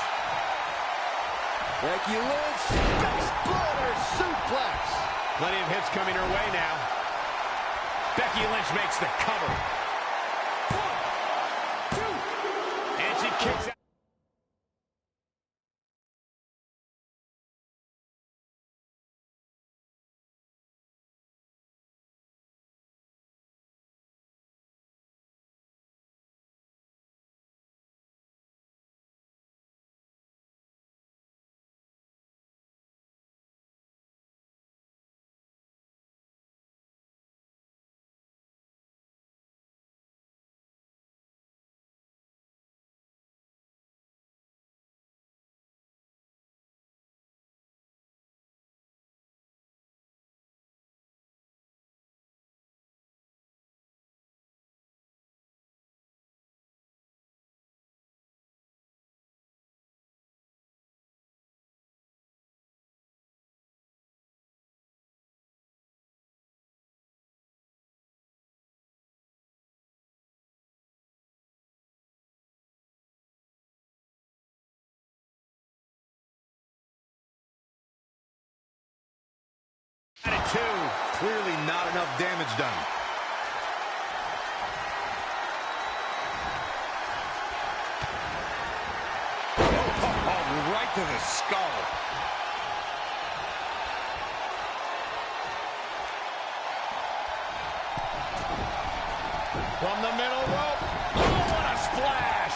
Becky Lynch, exploder suplex. Plenty of hits coming her way now. Becky Lynch makes the cover. 1, 2. And she kicks out. At 2. Clearly not enough damage done. Oh, right to the skull. From the middle rope. Oh, what a splash.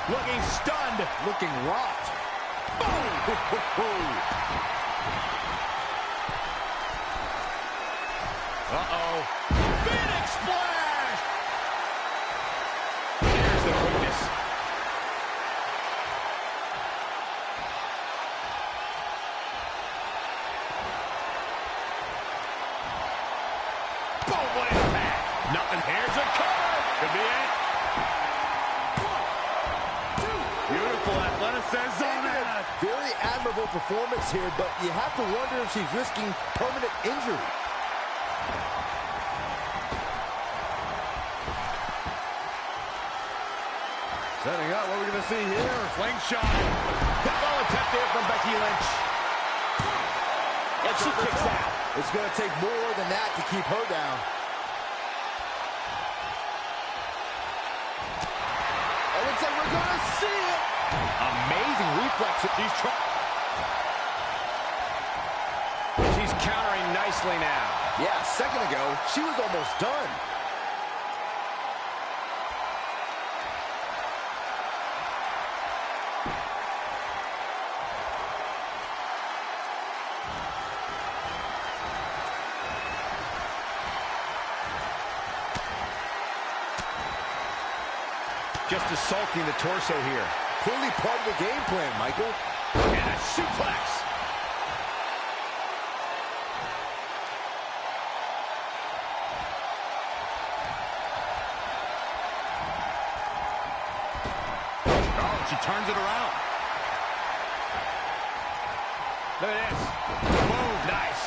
Looking stunned. Looking rocked. Boom! Uh-oh. Phoenix Splash! There's the quickness. Boom, what impact. Nothing. Here's a cover. Could be it. Beautiful athleticism. Very admirable performance here, but you have to wonder if she's risking permanent injury. Setting up, what are we going to see here? Slingshot. Good ball attempt there from Becky Lynch. And she kicks out. It's going to take more than that to keep her down. And it's like we're going to see it. Amazing reflex. She's countering nicely now. Yeah, a second ago, she was almost done. Just assaulting the torso here. Clearly part of the game plan, Michael. And a suplex. Oh, she turns it around. Look at this. Boom, nice.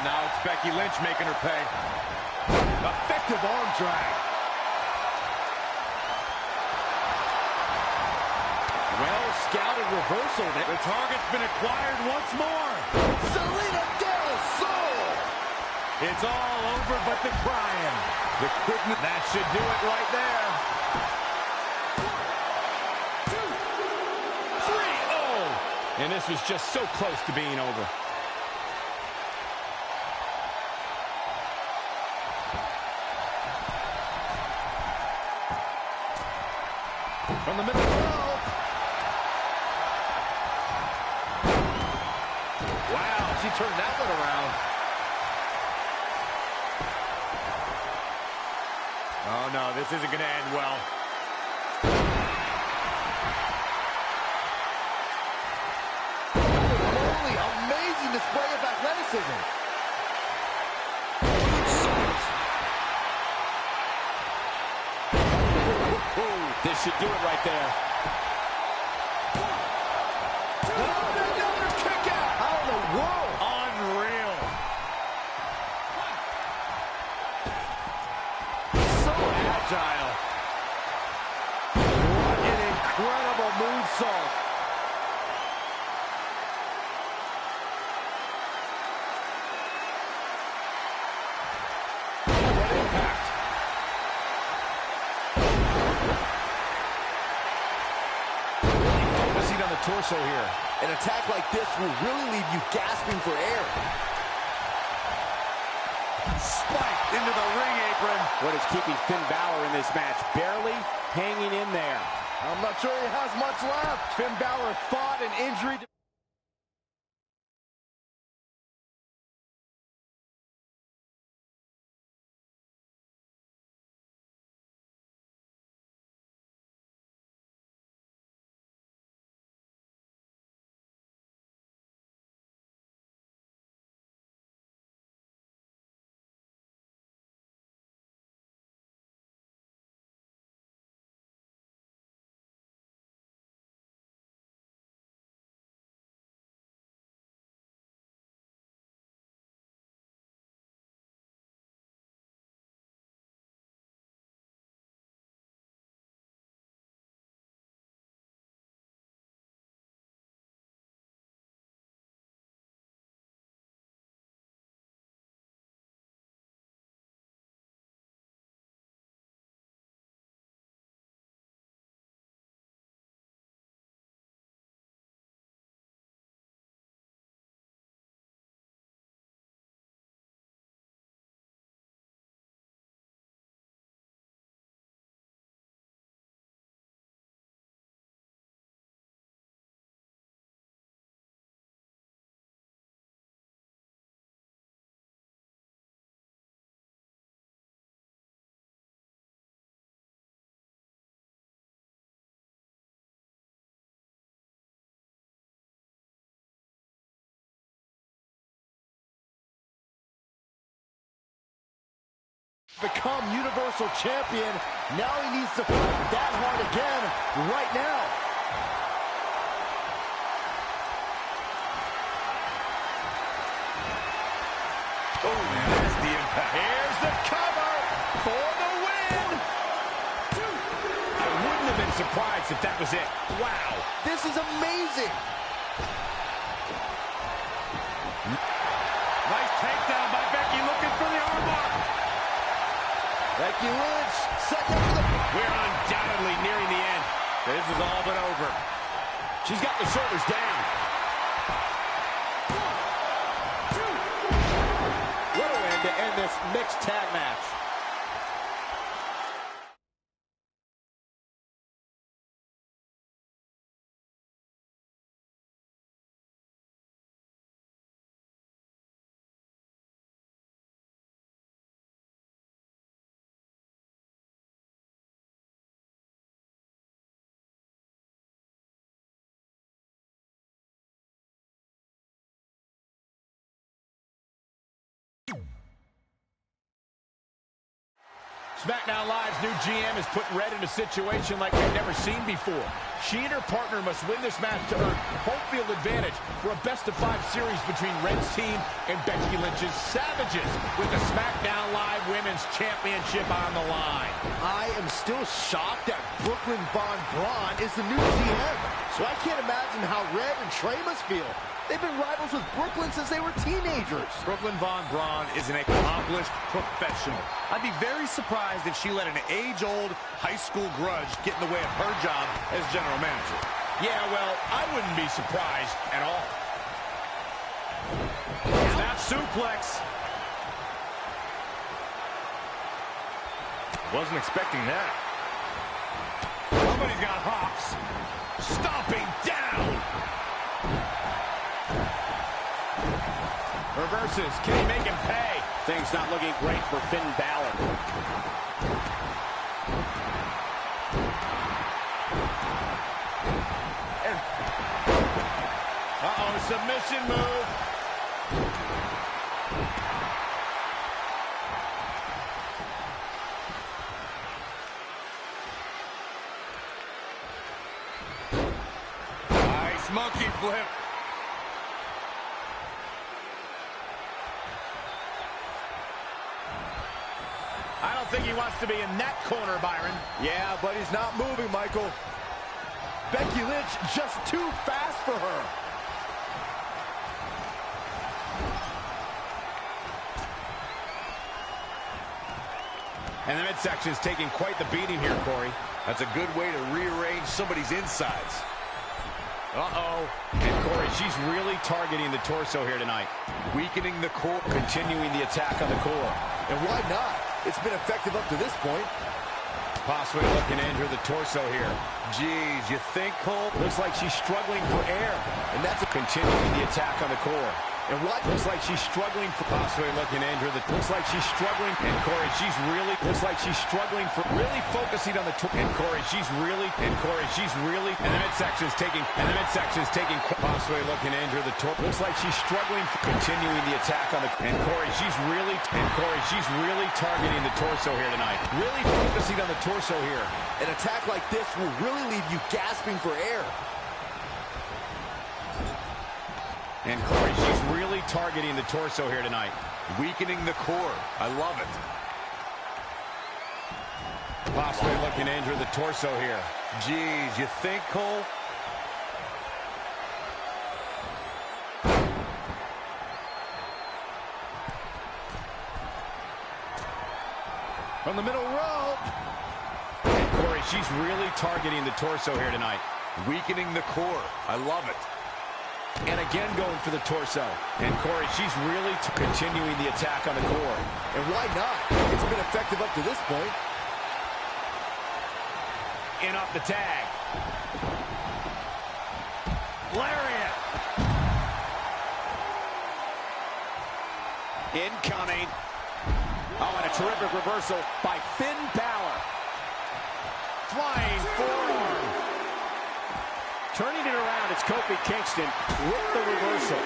Now it's Becky Lynch making her pay. Effective arm drag. Well-scouted reversal. The target's been acquired once more. Selena Del Sol. It's all over but the crying. The quickness. That should do it right there. 1, 2, 3. Oh! And this was just so close to being over. From the middle of the rope. Wow, she turned that one around. Oh, no, this isn't going to end well. Holy, amazing display of athleticism. This should do it right there. Another kick out. How in the world? Unreal. So agile. What an incredible moonsault. What impact. On the torso here. An attack like this will really leave you gasping for air. Spiked into the ring apron. What is keeping Finn Balor in this match? Barely hanging in there. I'm not sure he has much left. Finn Balor fought an injury. Become Universal Champion. Now he needs to fight that hard again right now. Oh, nasty impact. Here's the cover for the win. I wouldn't have been surprised if that was it. Wow. This is amazing. Nice takedown by Becky, looking for the armbar. Becky Lynch setting up for the... We're undoubtedly nearing the end. This is all but over. She's got the shoulders down. What a win to end this mixed tag match. SmackDown Live's new GM is putting Red in a situation like we've never seen before. She and her partner must win this match to earn home field advantage for a best-of-5 series between Red's team and Becky Lynch's Savages, with the SmackDown Live Women's Championship on the line. I am still shocked that Brooklyn Von Braun is the new GM. So I can't imagine how Red and Trey must feel. They've been rivals with Brooklyn since they were teenagers. Brooklyn Von Braun is an accomplished professional. I'd be very surprised if she let an age-old high school grudge get in the way of her job as general manager. Yeah, well, I wouldn't be surprised at all. Snap suplex. Wasn't expecting that. Somebody's got hops. Stomping down. Reverses. Can he make him pay? Things not looking great for Finn Balor. Uh-oh, submission move. Nice monkey flip. I don't think he wants to be in that corner, Byron. Yeah, but he's not moving, Michael. Becky Lynch just too fast for her. And the midsection is taking quite the beating here, Corey. That's a good way to rearrange somebody's insides. Uh-oh. And Corey, she's really targeting the torso here tonight. Weakening the core. Continuing the attack on the core. And why not? It's been effective up to this point. Possibly looking to injure the torso here. Geez, you think, Cole? Looks like she's struggling for air. And that's continuing the attack on the core. And what? Looks like she's struggling for possibly looking to injure the... Looks like she's struggling. And Corey, she's really... Looks like she's struggling for... Really focusing on the... And Corey, she's really... And Corey, she's really... And the midsection is taking... And the midsection is taking... Possibly looking to injure the... Looks like she's struggling for... Continuing the attack on the... And Corey, she's really... And Corey, she's really targeting the torso here tonight. Really focusing on the torso here. An attack like this will really leave you gasping for air. And Corey, she's really targeting the torso here tonight. Weakening the core. I love it. Possibly looking to injure the torso here. Geez, you think, Cole? From the middle rope. And Corey, she's really targeting the torso here tonight. Weakening the core. I love it. And again going for the torso. And Corey, she's really continuing the attack on the core. And why not? It's been effective up to this point. In off the tag. Lariat. Incoming. Oh, and a terrific reversal by Finn Balor. Flying forearm. Turning it around, it's Kofi Kingston with the reversal.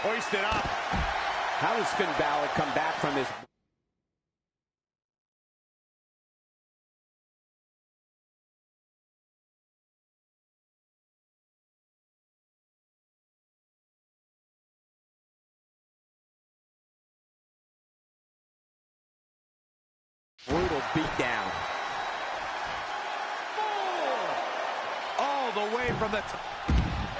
Hoisted up. How does Finn Balor come back from this? Brutal beatdown. All the way from the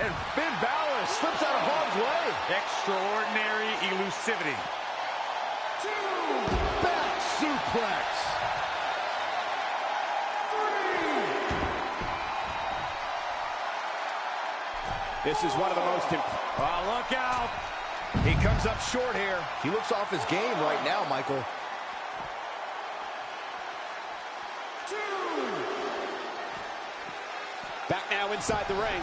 and Finn Balor slips out of harm's way. Extraordinary elusivity. Back suplex. 3. This is one of the most look out. He comes up short here. He looks off his game right now, Michael. 2. Back now inside the ring.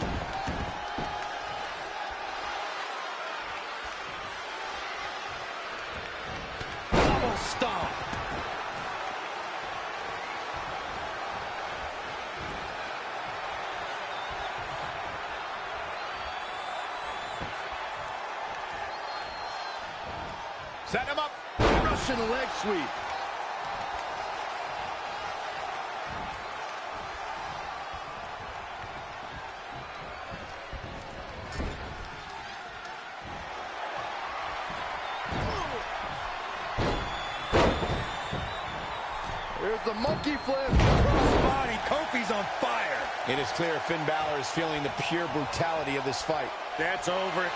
Double stomp. Set him up. Russian leg sweep. Here's the monkey flip. Crossbody. Kofi's on fire. It is clear Finn Balor is feeling the pure brutality of this fight. That's over.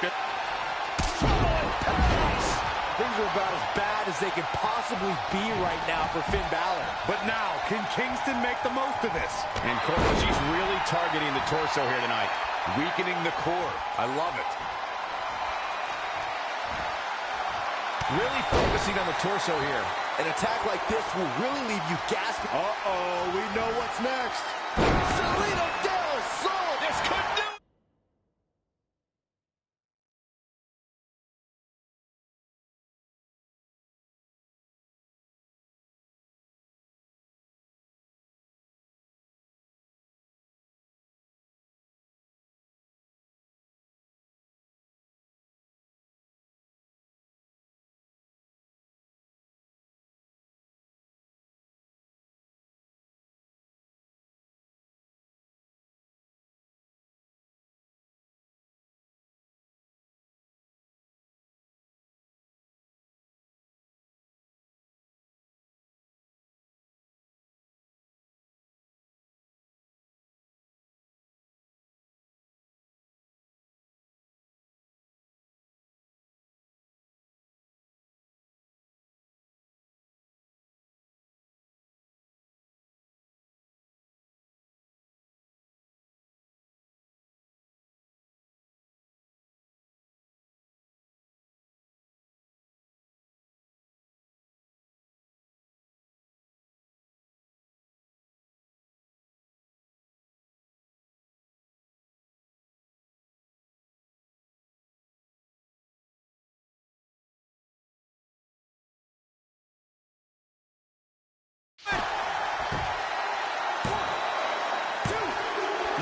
Things are about as bad as they could possibly be right now for Finn Balor. But now, can Kingston make the most of this? And Corey, she's really targeting the torso here tonight, weakening the core. I love it. Really focusing on the torso here. An attack like this will really leave you gasping. Uh-oh, we know what's next. Salino del Sol. This could do.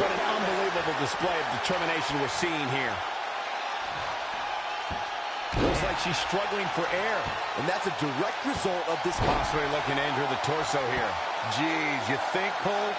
What an unbelievable display of determination we're seeing here. Looks like she's struggling for air. And that's a direct result of this. Possibly looking to injure the torso here. Geez, you think, Cole?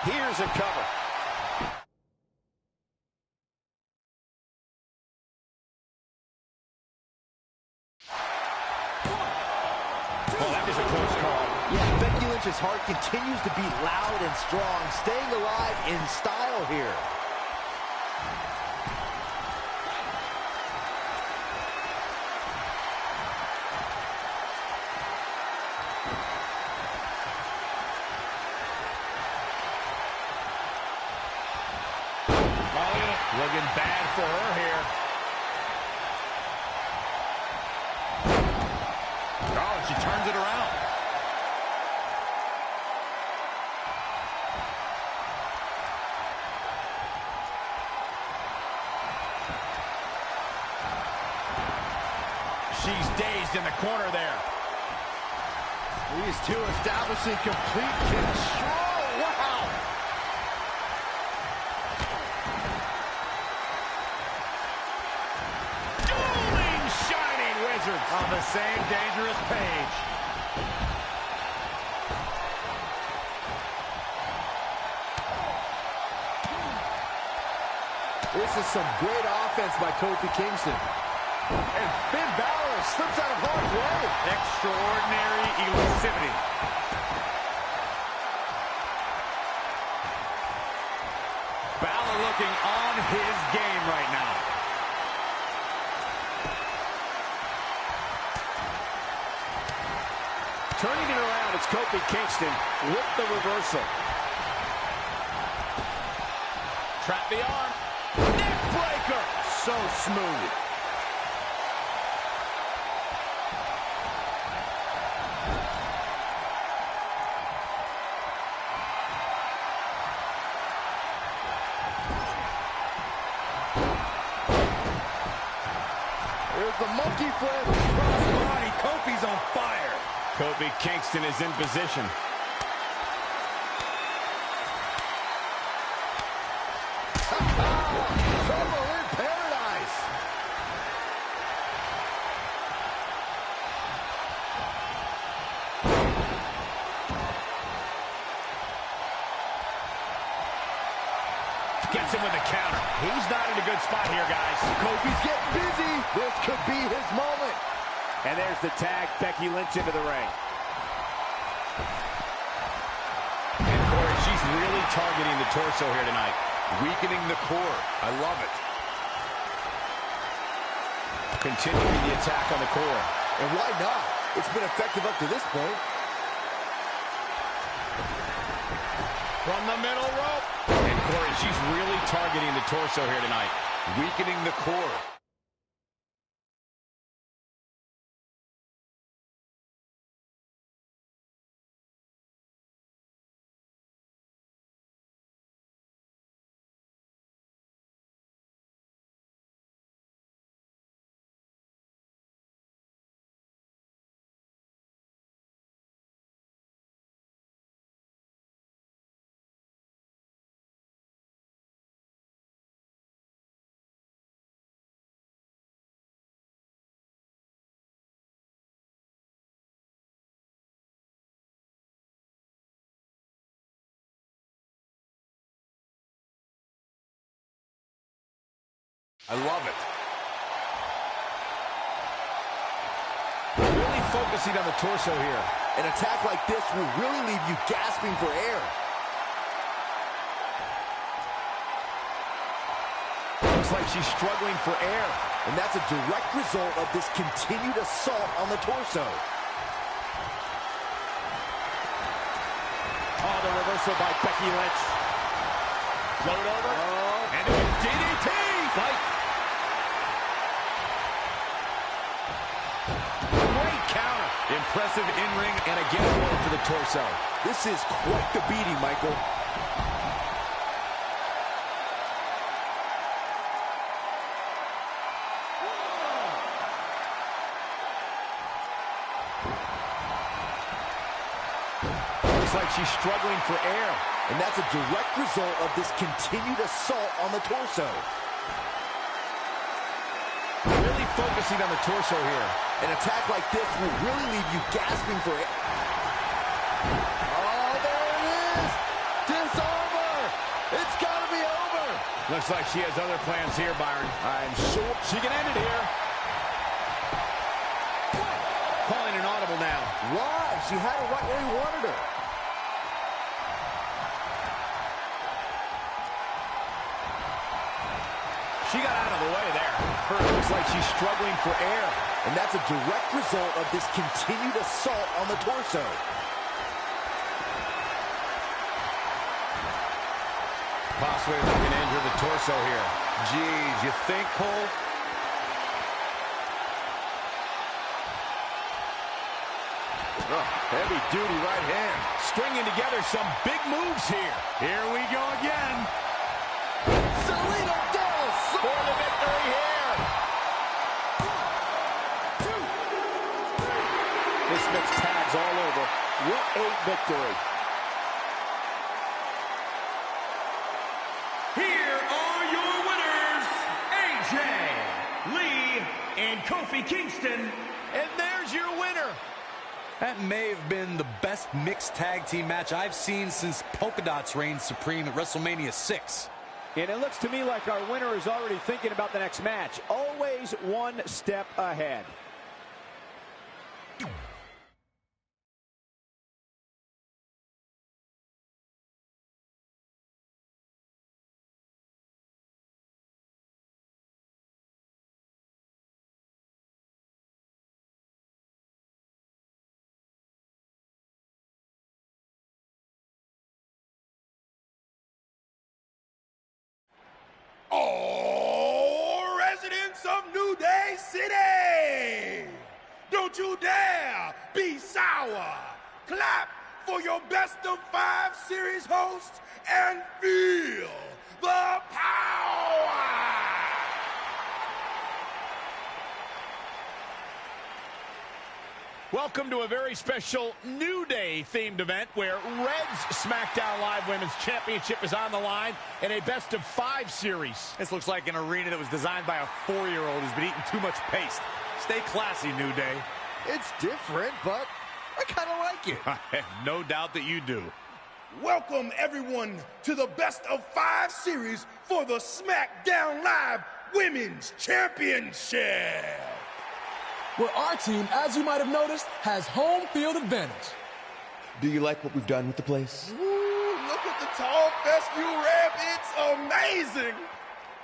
Here's a cover. Oh, that is a close call. Yeah, Becky Lynch's heart continues to beat loud and strong, staying alive in style here. Looking bad for her here. Oh, she turns it around. She's dazed in the corner there. These two establishing complete control. Wow! On the same dangerous page. This is some great offense by Kofi Kingston. And Finn Balor slips out of harm's way. Extraordinary elusivity. Balor looking on his game right now. Turning it around, it's Kofi Kingston with the reversal. Trap the arm. Neck breaker. So smooth. There's the monkey flip. Crossbody. Kofi's on fire. Kofi Kingston is in position. Trouble in paradise. Gets him with a counter. He's not in a good spot here, guys. Kofi's getting busy. This could be his moment. And there's the tag, Becky Lynch into the ring. And Corey, she's really targeting the torso here tonight. Weakening the core. I love it. Continuing the attack on the core. And why not? It's been effective up to this point. From the middle rope. And Corey, she's really targeting the torso here tonight. Weakening the core. I love it. Really focusing on the torso here. An attack like this will really leave you gasping for air. Looks like she's struggling for air. And that's a direct result of this continued assault on the torso. Oh, the reversal by Becky Lynch. Float over. Oh. And a DDT. Fight. Great counter. Impressive in-ring, and again one for the torso. This is quite the beating, Michael. Looks like she's struggling for air. And that's a direct result of this continued assault on the torso. Really focusing on the torso here. An attack like this will really leave you gasping for air. Oh, there it is! Disarm Looks like she has other plans here, Byron. I'm sure she can end it here. Calling an audible now. Why? She had it right where he wanted her. She got out of the way there. Her looks like she's struggling for air. And that's a direct result of this continued assault on the torso. Possibly looking to injure the torso here. Geez, you think, Cole? Heavy-duty right hand. Stringing together some big moves here. Here we go again. Selena Del Sol for the victory here. This mix tags all over. What a victory. Here are your winners, AJ Lee and Kofi Kingston. And there's your winner. That may have been the best mixed tag team match I've seen since Polka Dots reigned supreme at WrestleMania 6. And it looks to me like our winner is already thinking about the next match. Always one step ahead. All residents of New Day City, don't you dare be sour. Clap for your best of 5 series host and feel the power. Welcome to a very special New Day themed event where Red's SmackDown Live Women's Championship is on the line in a best of 5 series. This looks like an arena that was designed by a 4-year-old who's been eating too much paste. Stay classy, New Day. It's different, but I kind of like it. I have no doubt that you do. Welcome, everyone, to the best of 5 series for the SmackDown Live Women's Championship. Where our team, as you might have noticed, has home field advantage. Do you like what we've done with the place? Ooh, look at the tall fescue ramp. It's amazing.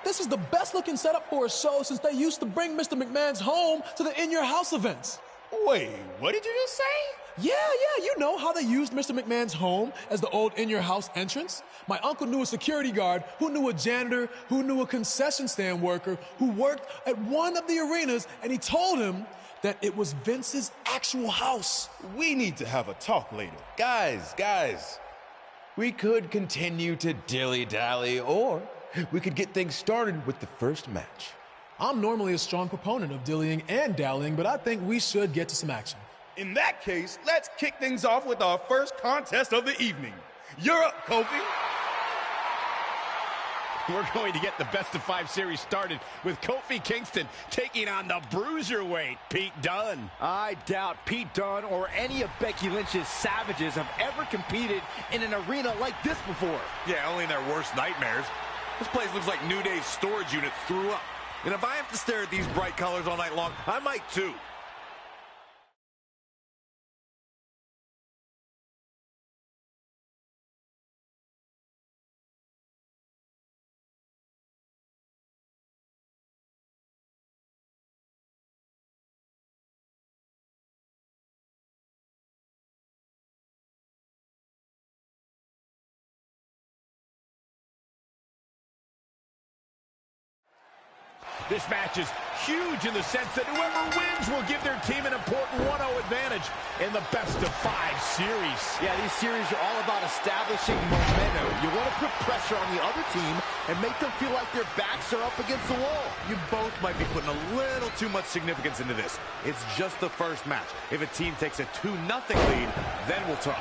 This is the best looking setup for a show since they used to bring Mr. McMahon's home to the In Your House events. Wait, what did you just say? Yeah, you know how they used Mr. McMahon's home as the old In Your House entrance? My uncle knew a security guard, who knew a janitor, who knew a concession stand worker, who worked at one of the arenas, and he told him that it was Vince's actual house. We need to have a talk later. Guys, we could continue to dilly-dally, or we could get things started with the first match. I'm normally a strong proponent of dillying and dallying, but I think we should get to some action. In that case, let's kick things off with our first contest of the evening. You're up, Kofi. We're going to get the best of 5 series started with Kofi Kingston taking on the bruiserweight Pete Dunne. I doubt Pete Dunne or any of Becky Lynch's savages have ever competed in an arena like this before. Yeah, only in their worst nightmares. This place looks like New Day's storage unit threw up. And if I have to stare at these bright colors all night long, I might too. This match is huge in the sense that whoever wins will give their team an important 1-0 advantage in the best of 5 series. Yeah, these series are all about establishing momentum. You want to put pressure on the other team and make them feel like their backs are up against the wall. You both might be putting a little too much significance into this. It's just the first match. If a team takes a 2-0 lead, then we'll talk.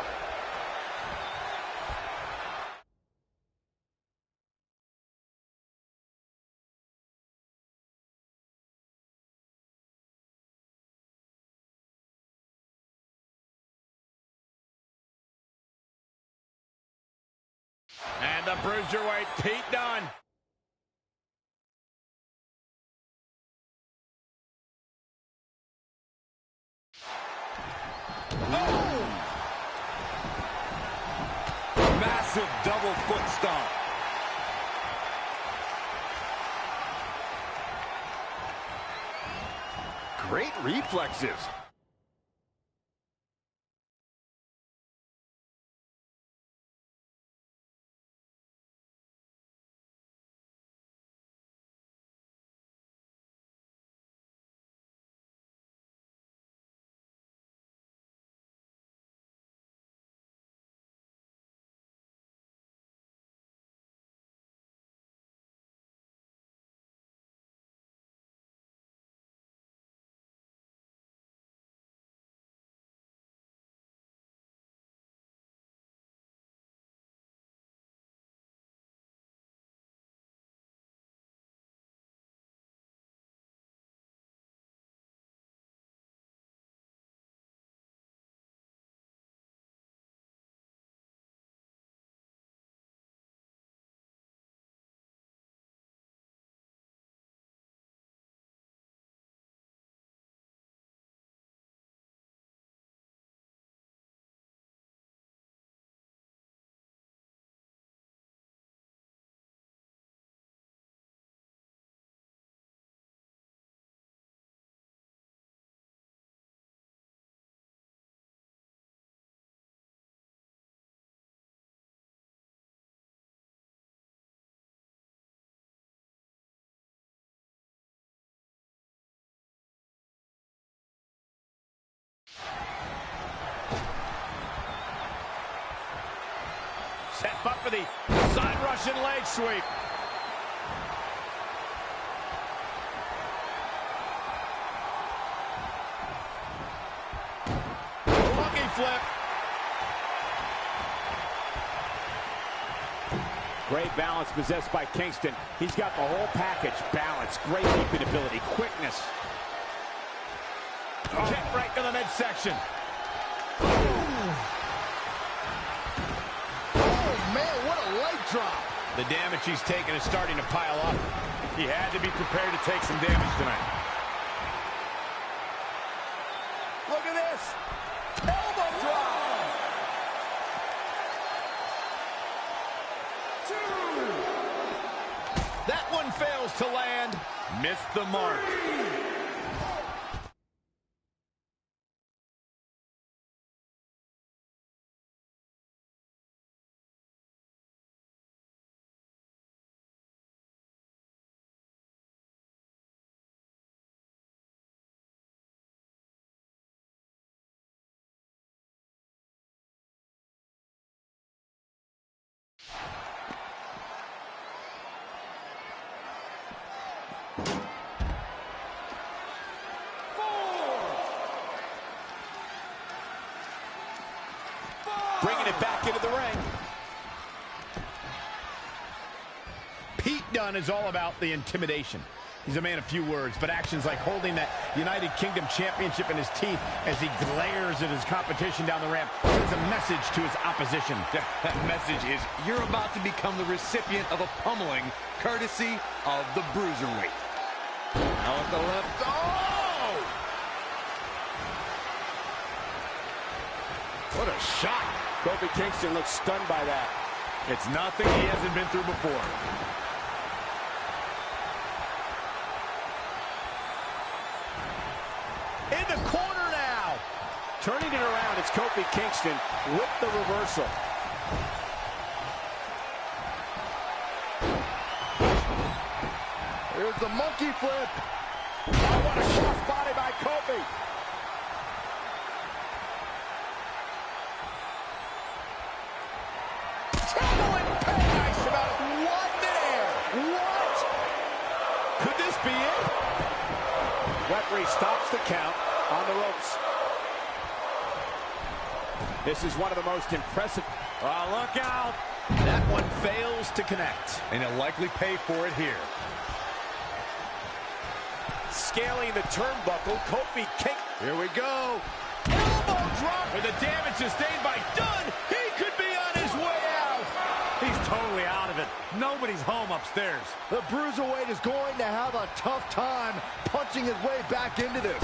And the bruiserweight Pete Dunne. Oh! Massive double foot stomp. Great reflexes. Set up for the side Russian leg sweep. Monkey flip. Great balance possessed by Kingston. He's got the whole package. Balance, great leaping ability, quickness. Kick right to the midsection. Man, what a leg drop. The damage he's taken is starting to pile up. He had to be prepared to take some damage tonight. Look at this. Elbow drop. 2. That one fails to land. Missed the mark. 3. Bringing it back into the ring. Pete Dunne is all about the intimidation. He's a man of few words, but actions like holding that United Kingdom Championship in his teeth as he glares at his competition down the ramp sends a message to his opposition. That message is you're about to become the recipient of a pummeling courtesy of the Bruiserweight. Now at the left. Oh! What a shot. Kofi Kingston looks stunned by that. It's nothing he hasn't been through before. In the corner now. Turning it around, it's Kofi Kingston with the reversal. Here's the monkey flip. Oh, what a cross body by Kofi. Trouble in paradise about one there. What? Could this be it? Referee stops the count on the ropes. This is one of the most impressive. Oh, look out. That one fails to connect. And he'll likely pay for it here. Scaling the turnbuckle, Kofi King. Here we go. Elbow drop. With the damage sustained by Dunne, he could be on his way out. He's totally out of it. Nobody's home upstairs. The Bruiserweight is going to have a tough time punching his way back into this.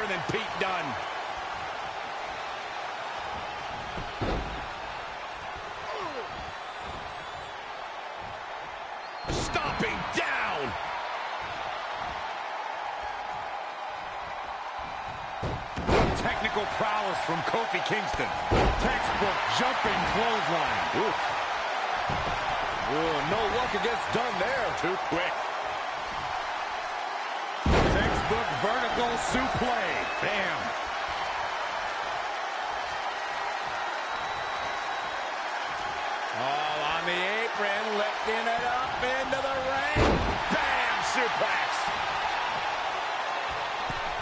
better than Pete Dunne. Stomping down. Technical prowess from Kofi Kingston. Textbook jumping clothesline. Oof. Ooh, no luck against Dunne there. Too quick. Textbook vertical suplex. Bam. All on the apron, lifting it up into the ring. Bam, suplex.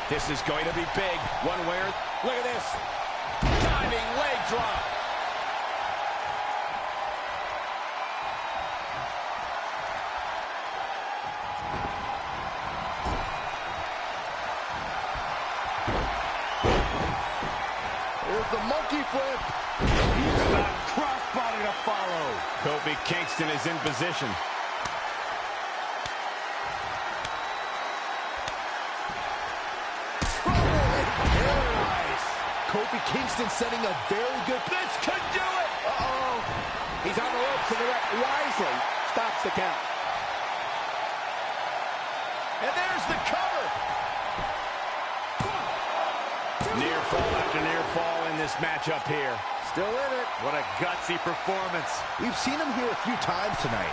This is going to be big. One way or... Look at this. Diving leg drop. Here's the monkey flip. He's got crossbody to follow. Kofi Kingston is in position. Kofi Kingston setting a very good... This could do it! Uh-oh. He's on the ropes and the ref wisely stops the count. And there's the cover. Near fall after near fall in this matchup here. Still in it. What a gutsy performance. We've seen him here a few times tonight.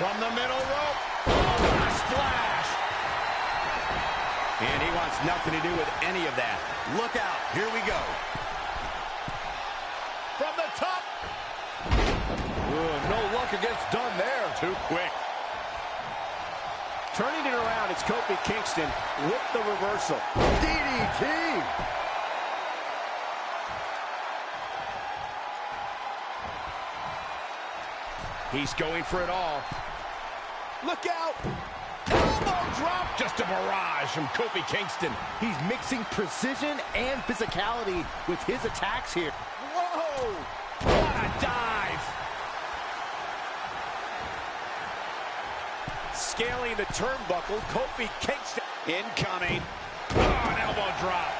From the middle rope. Oh, a splash. And he wants nothing to do with any of that. Look out. Here we go. From the top. Ooh, no luck against Dunne there. Too quick. Turning it around, it's Kofi Kingston with the reversal. DDT. He's going for it all. Look out! Elbow drop! Just a barrage from Kofi Kingston. He's mixing precision and physicality with his attacks here. Whoa! What a dive! Scaling the turnbuckle, Kofi Kingston. Incoming. Oh, an elbow drop.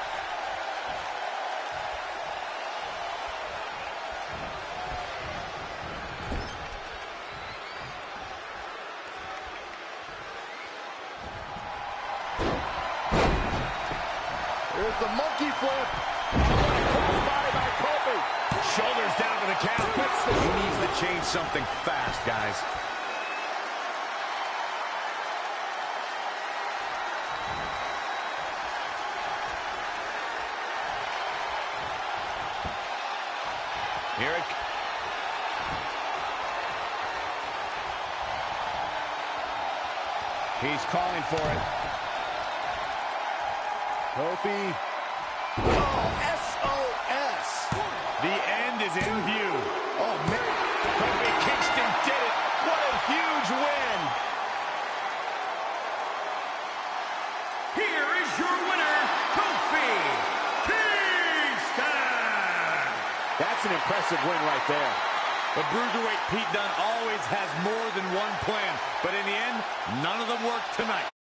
Here's the monkey flip. Crossbody by Kofi. Shoulders down to the count. He needs to change something fast, guys. Here it He's calling for it. Kofi. Oh, SOS. The end is in view. Oh, man. Kofi Kingston did it. What a huge win. Here is your winner, Kofi Kingston. That's an impressive win right there. The Bruiserweight Pete Dunne always has more than one plan, but in the end, none of them worked tonight.